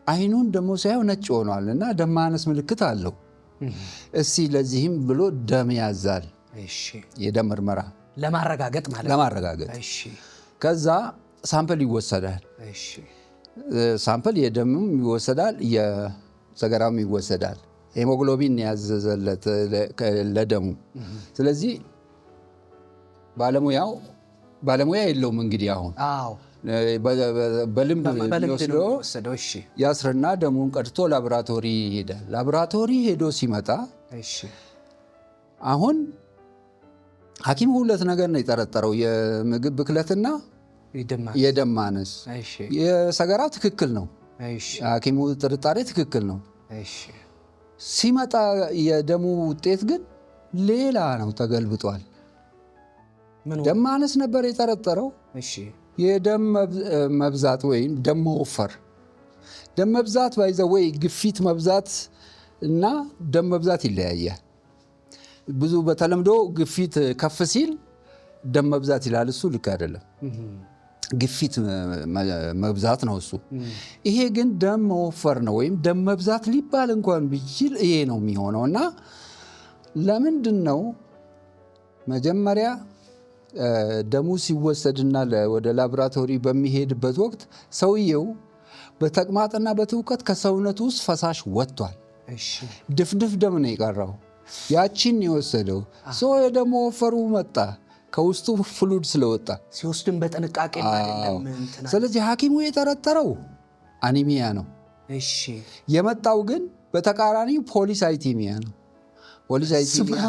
አይኑን ደግሞ ሳይሆን ነጭ ሆኗል እና ደም ማነስ ምልክት አለው። እስቲ ለዚህም ብሎ ደም ያዛል። የደም ምርመራ ለማረጋገጥ ማለት ለማረጋገጥ። ከዛ ሳምፕል ይወሰዳል። ሳምፕል የደምም ይወሰዳል፣ የሰገራም ይወሰዳል። ሄሞግሎቢን ያዘዘለት ለደሙ። ስለዚህ ባለሙያ የለውም እንግዲህ አሁን በልምድ የሚወስደው ያስርና ደሙን ቀድቶ ላቦራቶሪ ይሄዳል። ላቦራቶሪ ሄዶ ሲመጣ አሁን ሐኪም ሁለት ነገር ነው የጠረጠረው፣ የምግብ ብክለትና የደም ማነስ። የሰገራ ትክክል ነው፣ ሐኪሙ ጥርጣሬ ትክክል ነው። ሲመጣ የደሙ ውጤት ግን ሌላ ነው፣ ተገልብጧል። ደም ማነስ ነበር የጠረጠረው፣ የደም መብዛት ወይም ደም መወፈር። ደም መብዛት ወይ ግፊት መብዛት እና ደም መብዛት ይለያያል። ብዙ በተለምዶ ግፊት ከፍ ሲል ደም መብዛት ይላል። እሱ ልክ አይደለም፣ ግፊት መብዛት ነው እሱ። ይሄ ግን ደም መወፈር ነው ወይም ደም መብዛት ሊባል እንኳን ቢችል ይሄ ነው የሚሆነው። እና ለምንድን ነው መጀመሪያ ደሙ ሲወሰድና ወደ ላቦራቶሪ በሚሄድበት ወቅት ሰውየው በተቅማጥና በትውከት ከሰውነቱ ውስጥ ፈሳሽ ወጥቷል፣ ድፍድፍ ደም ነው የቀረው። ያቺን የወሰደው ሰው የደም መወፈሩ መጣ ከውስጡ ፍሉድ ስለወጣ ሲወስድም በጥንቃቄ አይደለም። ስለዚህ ሐኪሙ የጠረጠረው አኒሚያ ነው። የመጣው ግን በተቃራኒ ፖሊሳይቲሚያ ነው። ፖሊሳይቲሚያ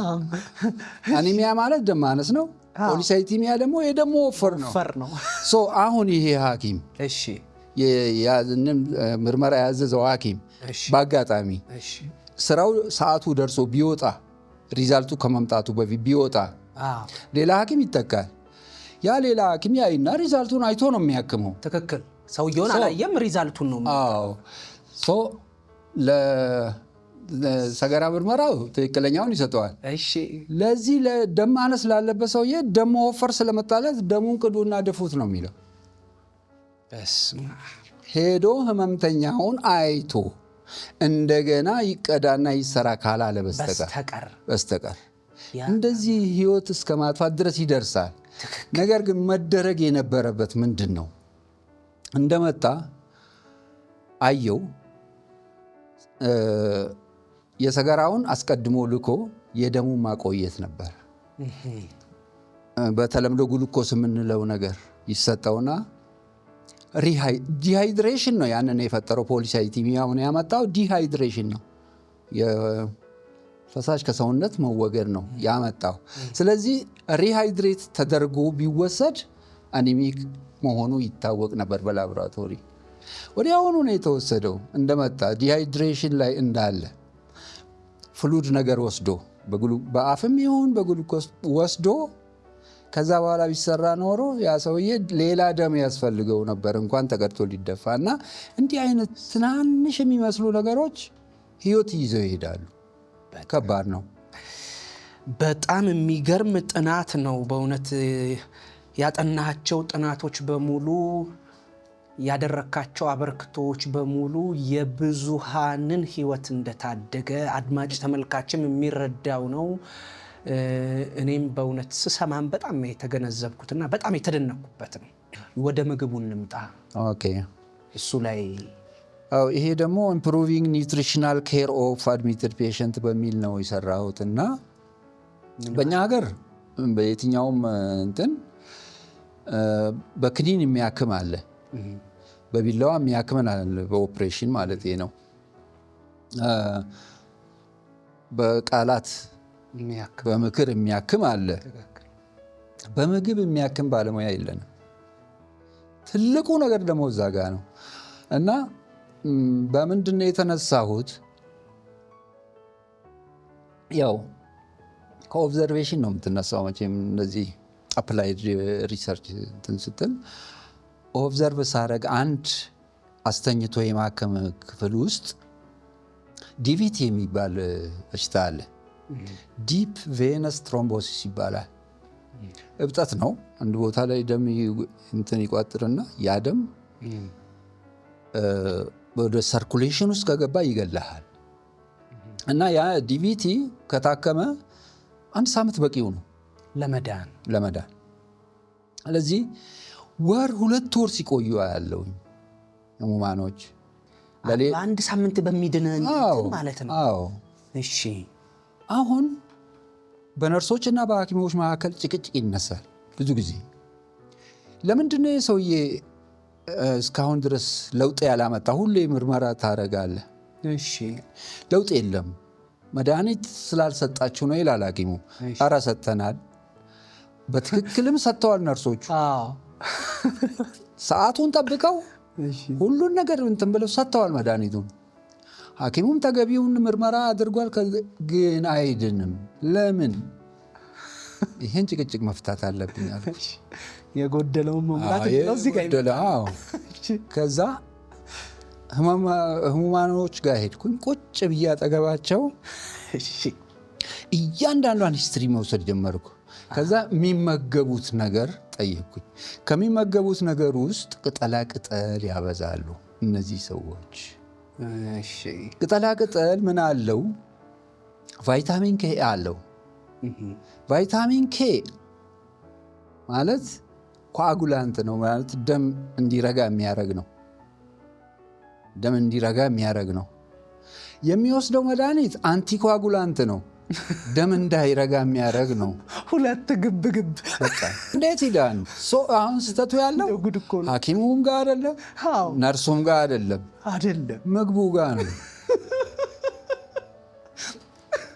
አኒሚያ ማለት ደም ማነስ ነው። ፖሊሳይቲሚያ ደግሞ የደም መወፈር ነው። አሁን ይሄ ሐኪም ምርመራ ያዘዘው ሐኪም በአጋጣሚ ስራው ሰዓቱ ደርሶ ቢወጣ ሪዛልቱ ከመምጣቱ በፊት ቢወጣ ሌላ ሐኪም ይተካል። ያ ሌላ ሐኪም ያይና ሪዛልቱን አይቶ ነው የሚያክመው። ትክክል። ሰውየውን አላየም፣ ሪዛልቱን ነው። ለሰገራ ምርመራው ትክክለኛውን ይሰጠዋል። ለዚህ ለደም ማነስ ላለበት ሰውዬ ደም መወፈር ስለመጣለት ደሙን ቅዱና ድፉት ነው የሚለው። ሄዶ ህመምተኛውን አይቶ እንደገና ይቀዳና ይሰራ ካላለ በስተቀር እንደዚህ ህይወት እስከ ማጥፋት ድረስ ይደርሳል። ነገር ግን መደረግ የነበረበት ምንድን ነው? እንደመጣ አየው፣ የሰገራውን አስቀድሞ ልኮ የደሙ ማቆየት ነበር። በተለምዶ ግሉኮስ የምንለው ነገር ይሰጠውና ዲሃይድሬሽን ነው ያንን የፈጠረው። ፖሊሳይቲሚያውን ያመጣው ዲሃይድሬሽን ነው፣ የፈሳሽ ከሰውነት መወገድ ነው ያመጣው። ስለዚህ ሪሃይድሬት ተደርጎ ቢወሰድ አኒሚክ መሆኑ ይታወቅ ነበር በላቦራቶሪ። ወዲያውኑ ነው የተወሰደው። እንደመጣ ዲሃይድሬሽን ላይ እንዳለ ፍሉድ ነገር ወስዶ በአፍም ይሁን በግሉኮስ ወስዶ ከዛ በኋላ ቢሰራ ኖሮ ያ ሰውዬ ሌላ ደም ያስፈልገው ነበር እንኳን ተቀድቶ ሊደፋ። እና እንዲህ አይነት ትናንሽ የሚመስሉ ነገሮች ህይወት ይዘው ይሄዳሉ። ከባድ ነው። በጣም የሚገርም ጥናት ነው በእውነት። ያጠናቸው ጥናቶች በሙሉ ያደረካቸው አበርክቶች በሙሉ የብዙሃንን ህይወት እንደታደገ አድማጭ ተመልካችም የሚረዳው ነው። እኔም በእውነት ስሰማም በጣም የተገነዘብኩትና በጣም የተደነኩበት ነው። ወደ ምግቡ እንምጣ። እሱ ላይ ይሄ ደግሞ ኢምፕሩቪንግ ኒውትሪሽናል ኬር ኦፍ አድሚትድ ፔሸንት በሚል ነው የሰራሁት። እና በእኛ ሀገር በየትኛውም እንትን በክኒን የሚያክም አለ፣ በቢላዋ የሚያክም አለ፣ በኦፕሬሽን ማለት ነው። በቃላት በምክር የሚያክም አለ። በምግብ የሚያክም ባለሙያ የለንም። ትልቁ ነገር ደግሞ እዛ ጋ ነው። እና በምንድነው የተነሳሁት? ያው ከኦብዘርቬሽን ነው የምትነሳው መቼም እንደዚህ አፕላይድ ሪሰርች እንትን ስትል ኦብዘርቭ ሳረግ አንድ አስተኝቶ የማከም ክፍል ውስጥ ዲቪቲ የሚባል በሽታ አለ። ዲፕ ቬነስ ትሮምቦሲስ ይባላል። እብጠት ነው። አንድ ቦታ ላይ ደም እንትን ይቋጥርና ያ ደም ወደ ሰርኩሌሽን ውስጥ ከገባ ይገላሃል። እና ያ ዲቪቲ ከታከመ 1 ሳምንት በቂው ነው ለመዳን። ስለዚህ 1-2 ወር ሲቆዩ ያለው ህሙማኖች 1 ሳምንት በሚድን ማለት ነው። እሺ አሁን በነርሶች እና በሐኪሞች መካከል ጭቅጭቅ ይነሳል ብዙ ጊዜ። ለምንድነው የሰውዬ እስካሁን ድረስ ለውጥ ያላመጣ? ሁሌ ምርመራ ታደርጋለህ፣ ለውጥ የለም፣ መድኃኒት ስላልሰጣችሁ ነው ይላል ሐኪሙ። ኧረ ሰጥተናል፣ በትክክልም ሰጥተዋል ነርሶቹ። ሰዓቱን ጠብቀው ሁሉን ነገር እንትን ብለው ሰጥተዋል መድኃኒቱን። ሐኪሙም ተገቢውን ምርመራ አድርጓል፣ ግን አይድንም። ለምን? ይህን ጭቅጭቅ መፍታት አለብኝ አለች። የጎደለውን መሙላት ነው። ከዛ ህሙማኖች ጋር ሄድኩኝ። ቁጭ ብዬ አጠገባቸው እያንዳንዷን ሂስትሪ መውሰድ ጀመርኩ። ከዛ የሚመገቡት ነገር ጠየቅኩኝ። ከሚመገቡት ነገር ውስጥ ቅጠላቅጠል ያበዛሉ እነዚህ ሰዎች። ቅጠላቅጠል ምን አለው? ቫይታሚን ኬ አለው። ቫይታሚን ኬ ማለት ኮአጉላንት ነው፣ ማለት ደም እንዲረጋ የሚያረግ ነው። የሚወስደው መድኃኒት አንቲኮአጉላንት ነው፣ ደም እንዳይረጋ የሚያረግ ነው። ሁለት ግብ በቃ እንዴት ይዳን? አሁን ስተቱ ያለው ሐኪሙም ጋር አይደለም፣ ነርሱም ጋር አይደለም፣ ምግቡ ጋር ነው።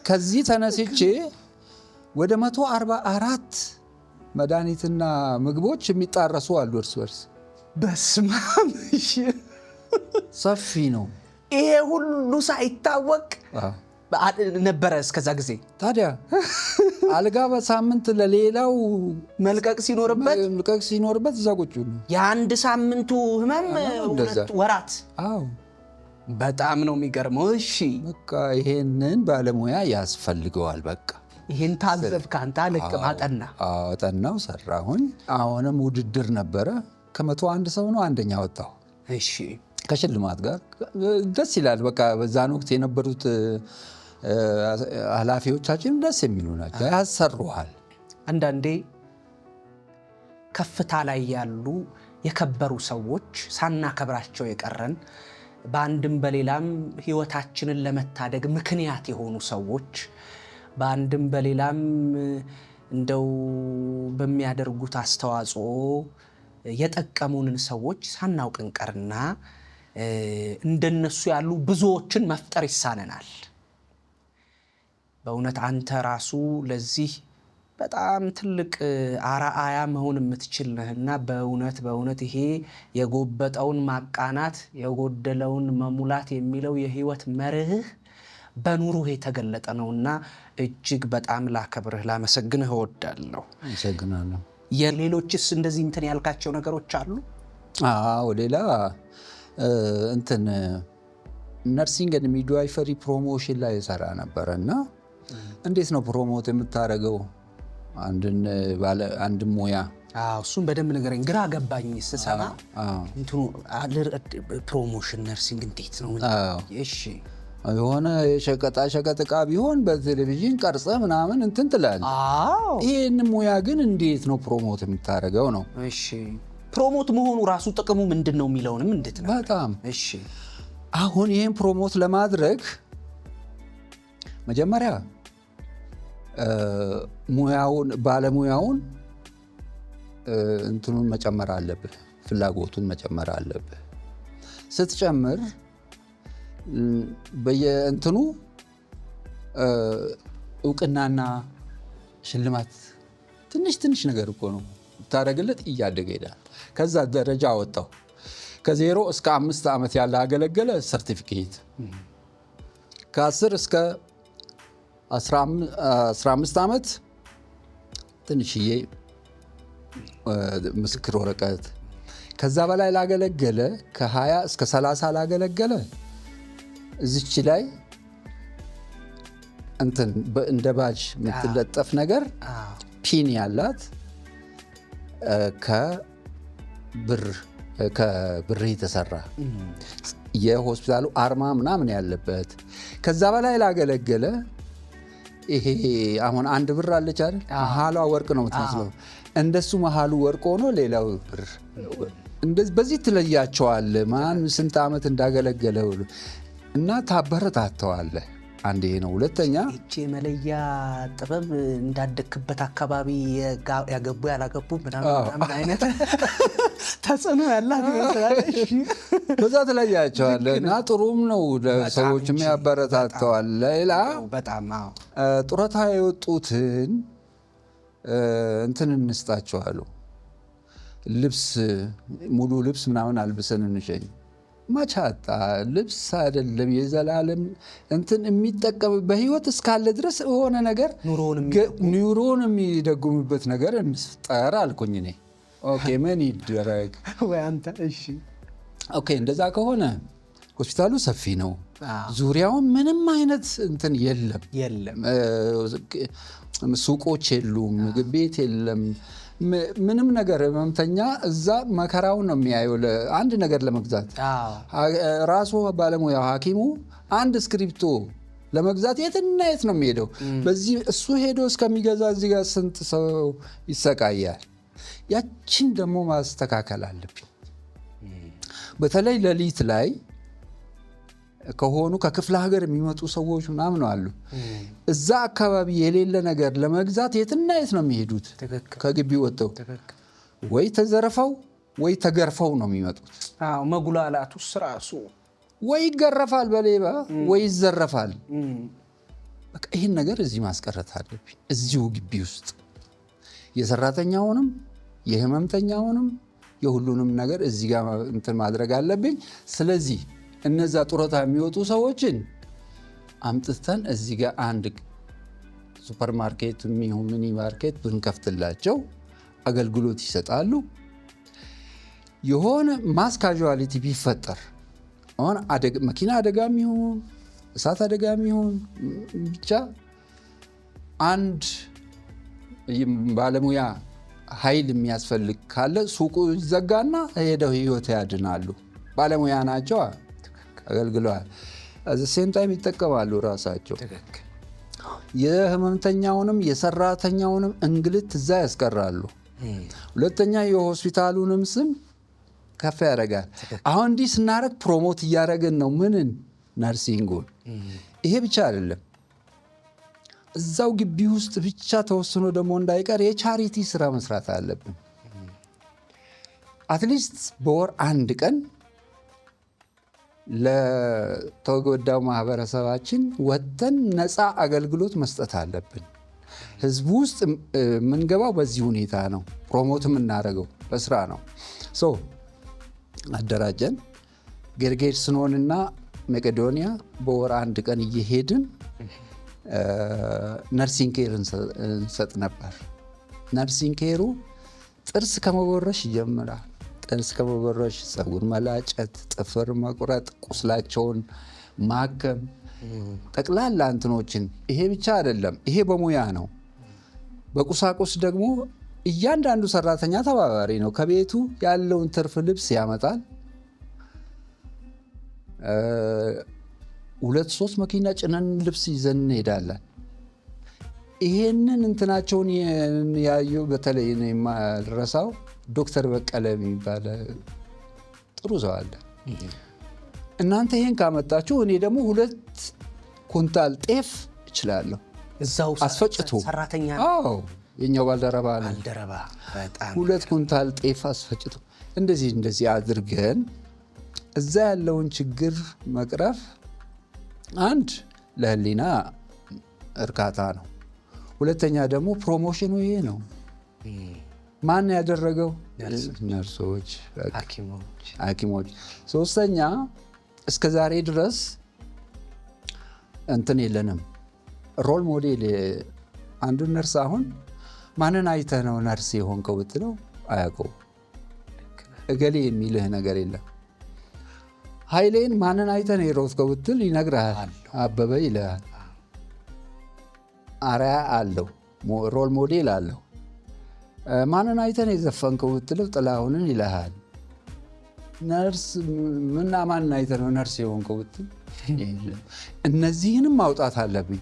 ከዚህ ተነስቼ ወደ 144 መድኃኒትና ምግቦች የሚጣረሱ አሉ እርስ በርስ። በስመ አብ ሰፊ ነው። ይሄ ሁሉ ሳይታወቅ ነበረ እስከዛ ጊዜ። ታዲያ አልጋ በሳምንት ለሌላው መልቀቅ ሲኖርበት እዛ ቁጭ ነው። የአንድ ሳምንቱ ህመም 2 ወራት። አዎ በጣም ነው የሚገርመው። እሺ በቃ ይሄንን ባለሙያ ያስፈልገዋል። በቃ ይሄን ታዘብክ አንተ? አለቅም አጠናው ሰራሁኝ። አሁንም ውድድር ነበረ። ከ101 ሰው ነው አንደኛ ወጣሁ። እሺ ከሽልማት ጋር ደስ ይላል። በቃ በዛን ወቅት የነበሩት ኃላፊዎቻችን ደስ የሚሉ ናቸው። ያሰሩሃል። አንዳንዴ ከፍታ ላይ ያሉ የከበሩ ሰዎች ሳናከብራቸው የቀረን በአንድም በሌላም ህይወታችንን ለመታደግ ምክንያት የሆኑ ሰዎች በአንድም በሌላም እንደው በሚያደርጉት አስተዋጽኦ የጠቀሙንን ሰዎች ሳናውቅ እንቀርና እንደነሱ ያሉ ብዙዎችን መፍጠር ይሳነናል። በእውነት አንተ ራሱ ለዚህ በጣም ትልቅ አርአያ መሆን የምትችል ነህና በእውነት ይሄ የጎበጠውን ማቃናት የጎደለውን መሙላት የሚለው የህይወት መርህ በኑሮህ የተገለጠ ነውና እጅግ በጣም ላከብርህ ላመሰግንህ እወዳለሁ። አመሰግናለሁ። የሌሎችስ እንደዚህ እንትን ያልካቸው ነገሮች አሉ? አዎ ሌላ ነርሲንግ ኤንድ ሚድዋይፈሪ ፕሮሞሽን ላይ ሰራ ነበርና እንዴት ነው ፕሮሞት የምታደርገው አንድ ሙያ? እሱም በደንብ ነገረኝ። ግራ ገባኝ ስሰማ። እንትኑ ፕሮሞሽን ነርሲንግ እንዴት ነው? እሺ የሆነ የሸቀጣ ሸቀጥ ዕቃ ቢሆን በቴሌቪዥን ቀርጸ ምናምን እንትን ትላለህ። ይሄን ሙያ ግን እንዴት ነው ፕሮሞት የምታደርገው ነው? እሺ ፕሮሞት መሆኑ ራሱ ጥቅሙ ምንድን ነው የሚለውንም እንዴት ነው? በጣም እሺ። አሁን ይሄን ፕሮሞት ለማድረግ መጀመሪያ ባለሙያውን እንትኑን መጨመር አለብህ፣ ፍላጎቱን መጨመር አለብህ። ስትጨምር በየእንትኑ እውቅናና ሽልማት ትንሽ ነገር እኮ ነው ታደርግለት፣ እያደገ ይሄዳል። ከዛ ደረጃ አወጣው። ከ0 እስከ 5 ዓመት ያለ አገለገለ ሰርቲፊኬት፣ ከ10 እስከ 15 ዓመት ትንሽዬ ምስክር ወረቀት፣ ከዛ በላይ ላገለገለ ከ20 እስከ 30 ላገለገለ እዚች ላይ እንትን እንደ ባጅ የምትለጠፍ ነገር ፒን ያላት ከብር የተሰራ የሆስፒታሉ አርማ ምናምን ያለበት። ከዛ በላይ ላገለገለ ይሄ አሁን 1 ብር አለች አይደል? መሀሏ ወርቅ ነው የምትመስለው። እንደሱ መሀሉ ወርቅ ሆኖ ሌላው ብር። በዚህ ትለያቸዋል ማን ስንት ዓመት እንዳገለገለ እና ታበረታተዋለህ። አንድ ይሄ ነው። ሁለተኛ እቺ መለያ ጥበብ እንዳደክበት አካባቢ ያገቡ ያላገቡ ምናምን አይነት ተጽዕኖ ያላት ይመስላል። በዛ ትለያቸዋለህ እና ጥሩም ነው፣ ለሰዎችም ያበረታተዋል። ሌላ በጣም ጡረታ የወጡትን እንትን እንስጣቸዋሉ። ልብስ ሙሉ ልብስ ምናምን አልብሰን እንሸኝ። ማቻጣ ልብስ አይደለም የዘላለም እንትን የሚጠቀም በህይወት እስካለ ድረስ የሆነ ነገር ኑሮን የሚደጉምበት ነገር እንፍጠር አልኩኝ እኔ። ኦኬ ምን ይደረግ ወይ አንተ? እሺ ኦኬ እንደዛ ከሆነ ሆስፒታሉ ሰፊ ነው። ዙሪያውን ምንም አይነት እንትን የለም። ሱቆች የሉም፣ ምግብ ቤት የለም፣ ምንም ነገር። ህመምተኛ እዛ መከራውን ነው የሚያየው አንድ ነገር ለመግዛት። ራሱ ባለሙያው ሐኪሙ አንድ እስክሪፕቶ ለመግዛት የትና የት ነው የሚሄደው? በዚህ እሱ ሄዶ እስከሚገዛ እዚህ ጋር ስንት ሰው ይሰቃያል። ያችን ደግሞ ማስተካከል አለብኝ። በተለይ ሌሊት ላይ ከሆኑ ከክፍለ ሀገር የሚመጡ ሰዎች ምናምን አሉ። እዛ አካባቢ የሌለ ነገር ለመግዛት የትና የት ነው የሚሄዱት? ከግቢ ወጥተው ወይ ተዘረፈው ወይ ተገርፈው ነው የሚመጡት። መጉላላቱ ራሱ ወይ ይገረፋል በሌባ ወይ ይዘረፋል። በቃ ይህን ነገር እዚህ ማስቀረት አለብኝ። እዚሁ ግቢ ውስጥ የሰራተኛውንም የህመምተኛውንም የሁሉንም ነገር እዚህ ጋር እንትን ማድረግ አለብኝ። ስለዚህ እነዛ ጡረታ የሚወጡ ሰዎችን አምጥተን እዚህ ጋር አንድ ሱፐርማርኬት የሚሆን ሚኒ ማርኬት ብንከፍትላቸው አገልግሎት ይሰጣሉ። የሆነ ማስ ካዥዋሊቲ ቢፈጠር አሁን መኪና አደጋም ይሁን እሳት አደጋም ይሁን ብቻ አንድ ባለሙያ ኃይል የሚያስፈልግ ካለ ሱቁ ይዘጋና ሄደው ህይወት ያድናሉ። ባለሙያ ናቸው፣ አገልግለዋል። ሴም ታይም ይጠቀማሉ ራሳቸው። የህመምተኛውንም የሰራተኛውንም እንግልት እዛ ያስቀራሉ። ሁለተኛ የሆስፒታሉንም ስም ከፍ ያደርጋል። አሁን እንዲህ ስናደርግ ፕሮሞት እያደረግን ነው ምንን ነርሲንጉን። ይሄ ብቻ አይደለም፣ እዛው ግቢ ውስጥ ብቻ ተወስኖ ደግሞ እንዳይቀር የቻሪቲ ስራ መስራት አለብን። አትሊስት በወር አንድ ቀን ለተጎዳው ማህበረሰባችን ወጥተን ነፃ አገልግሎት መስጠት አለብን። ህዝቡ ውስጥ የምንገባው በዚህ ሁኔታ ነው። ፕሮሞት የምናደርገው በስራ ነው። አደራጀን። ጌርጌስኖንና መቄዶንያ በወር አንድ ቀን እየሄድን ነርሲንግ ኬር እንሰጥ ነበር። ነርሲንግ ኬሩ ጥርስ ከመቦረሽ ይጀምራል። ጥርስ ከመቦረሽ፣ ፀጉር መላጨት፣ ጥፍር መቁረጥ፣ ቁስላቸውን ማከም፣ ጠቅላላ እንትኖችን። ይሄ ብቻ አይደለም፣ ይሄ በሙያ ነው። በቁሳቁስ ደግሞ እያንዳንዱ ሰራተኛ ተባባሪ ነው። ከቤቱ ያለውን ትርፍ ልብስ ያመጣል። 2-3 መኪና ጭነን ልብስ ይዘን እንሄዳለን። ይሄንን እንትናቸውን ያዩ በተለይ ነው የማልረሳው ዶክተር በቀለ የሚባል ጥሩ ሰው አለ። እናንተ ይሄን ካመጣችሁ እኔ ደግሞ 2 ኩንታል ጤፍ እችላለሁ እዛው አስፈጭቶ። ሰራተኛ የኛው ባልደረባ ነው። በጣም 2 ኩንታል ጤፍ አስፈጭቶ እንደዚህ አድርገን እዛ ያለውን ችግር መቅረፍ አንድ ለህሊና እርካታ ነው። ሁለተኛ ደግሞ ፕሮሞሽኑ ይሄ ነው። ማን ያደረገው? ነርሶች፣ ሐኪሞች። ሶስተኛ እስከ ዛሬ ድረስ እንትን የለንም ሮል ሞዴል። አንዱን ነርስ አሁን ማንን አይተህ ነው ነርስ የሆንከው ብትለው አያውቀው። እገሌ የሚልህ ነገር የለም። ኃይሌን ማንን አይተህ ነው የሮጥከው ብትል ይነግርሃል። አበበ ይልሃል። አርአያ አለው፣ ሮል ሞዴል አለው። ማንን አይተህ ነው የዘፈንከው ብትለው ጥላሁንን ይልሃል። ነርስ ምና ማንን አይተህ ነው ነርስ የሆንከው ብትል እነዚህንም ማውጣት አለብኝ።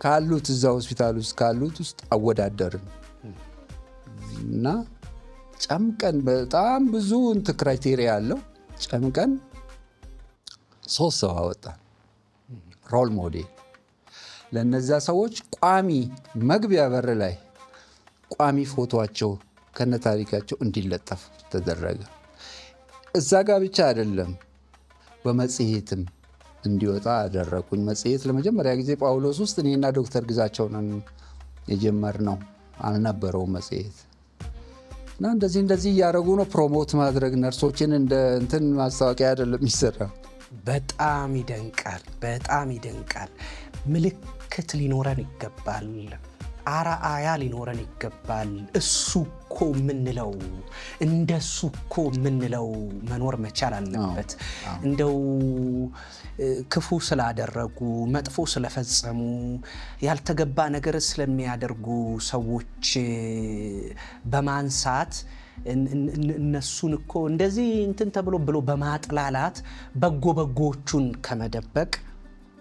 ካሉት እዛ ሆስፒታል ውስጥ ካሉት ውስጥ አወዳደርን እና ጨምቀን በጣም ብዙ እንትን ክራይቴሪያ አለው። ጨምቀን 3 ሰው አወጣን ሮል ሞዴል። ለነዛ ሰዎች ቋሚ መግቢያ በር ላይ ቋሚ ፎቶቸው ከነታሪካቸው እንዲለጠፍ ተደረገ። እዛ ጋር ብቻ አይደለም፣ በመጽሔትም እንዲወጣ አደረኩኝ። መጽሔት ለመጀመሪያ ጊዜ ጳውሎስ ውስጥ እኔና ዶክተር ግዛቸውን የጀመርነው አልነበረውም መጽሔት እና እንደዚህ እያደረጉ ነው ፕሮሞት ማድረግ። ነርሶችን እንደ እንትን ማስታወቂያ አይደለም የሚሰራ። በጣም ይደንቃል። ምልክት ሊኖረን ይገባል። አርአያ ሊኖረን ይገባል። እሱ እኮ የምንለው እንደሱ እኮ የምንለው መኖር መቻል አለበት። እንደው ክፉ ስላደረጉ መጥፎ ስለፈጸሙ ያልተገባ ነገር ስለሚያደርጉ ሰዎች በማንሳት እነሱን እኮ እንደዚህ እንትን ተብሎ ብሎ በማጥላላት በጎዎቹን ከመደበቅ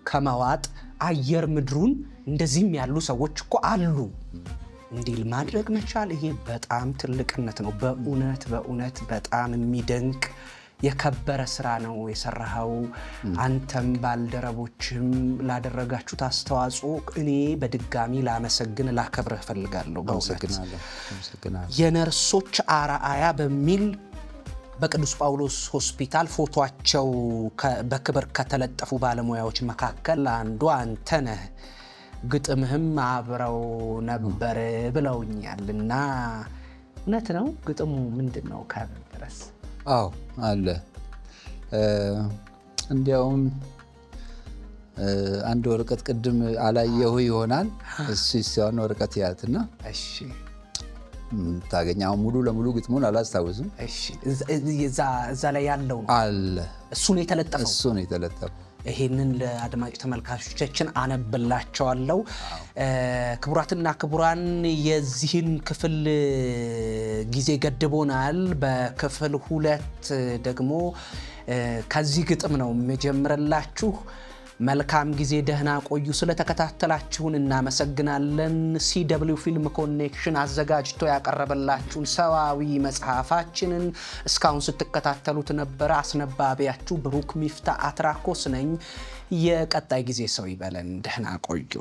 ከመዋጥ አየር ምድሩን እንደዚህም ያሉ ሰዎች እኮ አሉ እንዲል ማድረግ መቻል ይሄ በጣም ትልቅነት ነው። በእውነት በጣም የሚደንቅ የከበረ ስራ ነው የሰራኸው። አንተም ባልደረቦችም ላደረጋችሁት አስተዋጽኦ እኔ በድጋሚ ላመሰግን ላከብርህ እፈልጋለሁ። የነርሶች አርአያ በሚል በቅዱስ ጳውሎስ ሆስፒታል ፎቶአቸው በክብር ከተለጠፉ ባለሙያዎች መካከል አንዱ አንተ ነህ። ግጥምህም አብረው ነበር ብለውኛልና እውነት ነው። ግጥሙ ምንድን ነው ድረስ? አዎ አለ። እንዲያውም አንድ ወረቀት ቅድም አላየሁ ይሆናል እሱ ሲሆን ወረቀት ያትና እሺ ታገኛው ሙሉ ለሙሉ ግጥሙን አላስታውስም። እሺ እዛ ላይ ያለው አለ እሱ ነው የተለጠፈው። እሱ ነው የተለጠፈው። ይሄንን ለአድማጭ ተመልካቾቻችን አነብላቸዋለሁ። ክቡራትና ክቡራን የዚህን ክፍል ጊዜ ገድቦናል። በክፍል 2 ደግሞ ከዚህ ግጥም ነው የምጀምርላችሁ። መልካም ጊዜ፣ ደህና ቆዩ። ስለተከታተላችሁን እናመሰግናለን። CW ፊልም ኮኔክሽን አዘጋጅቶ ያቀረበላችሁን ሰዋዊ መጽሐፋችንን እስካሁን ስትከታተሉት ነበረ። አስነባቢያችሁ ብሩክ ሚፍታ አትራኮስ ነኝ። የቀጣይ ጊዜ ሰው ይበለን። ደህና ቆዩ።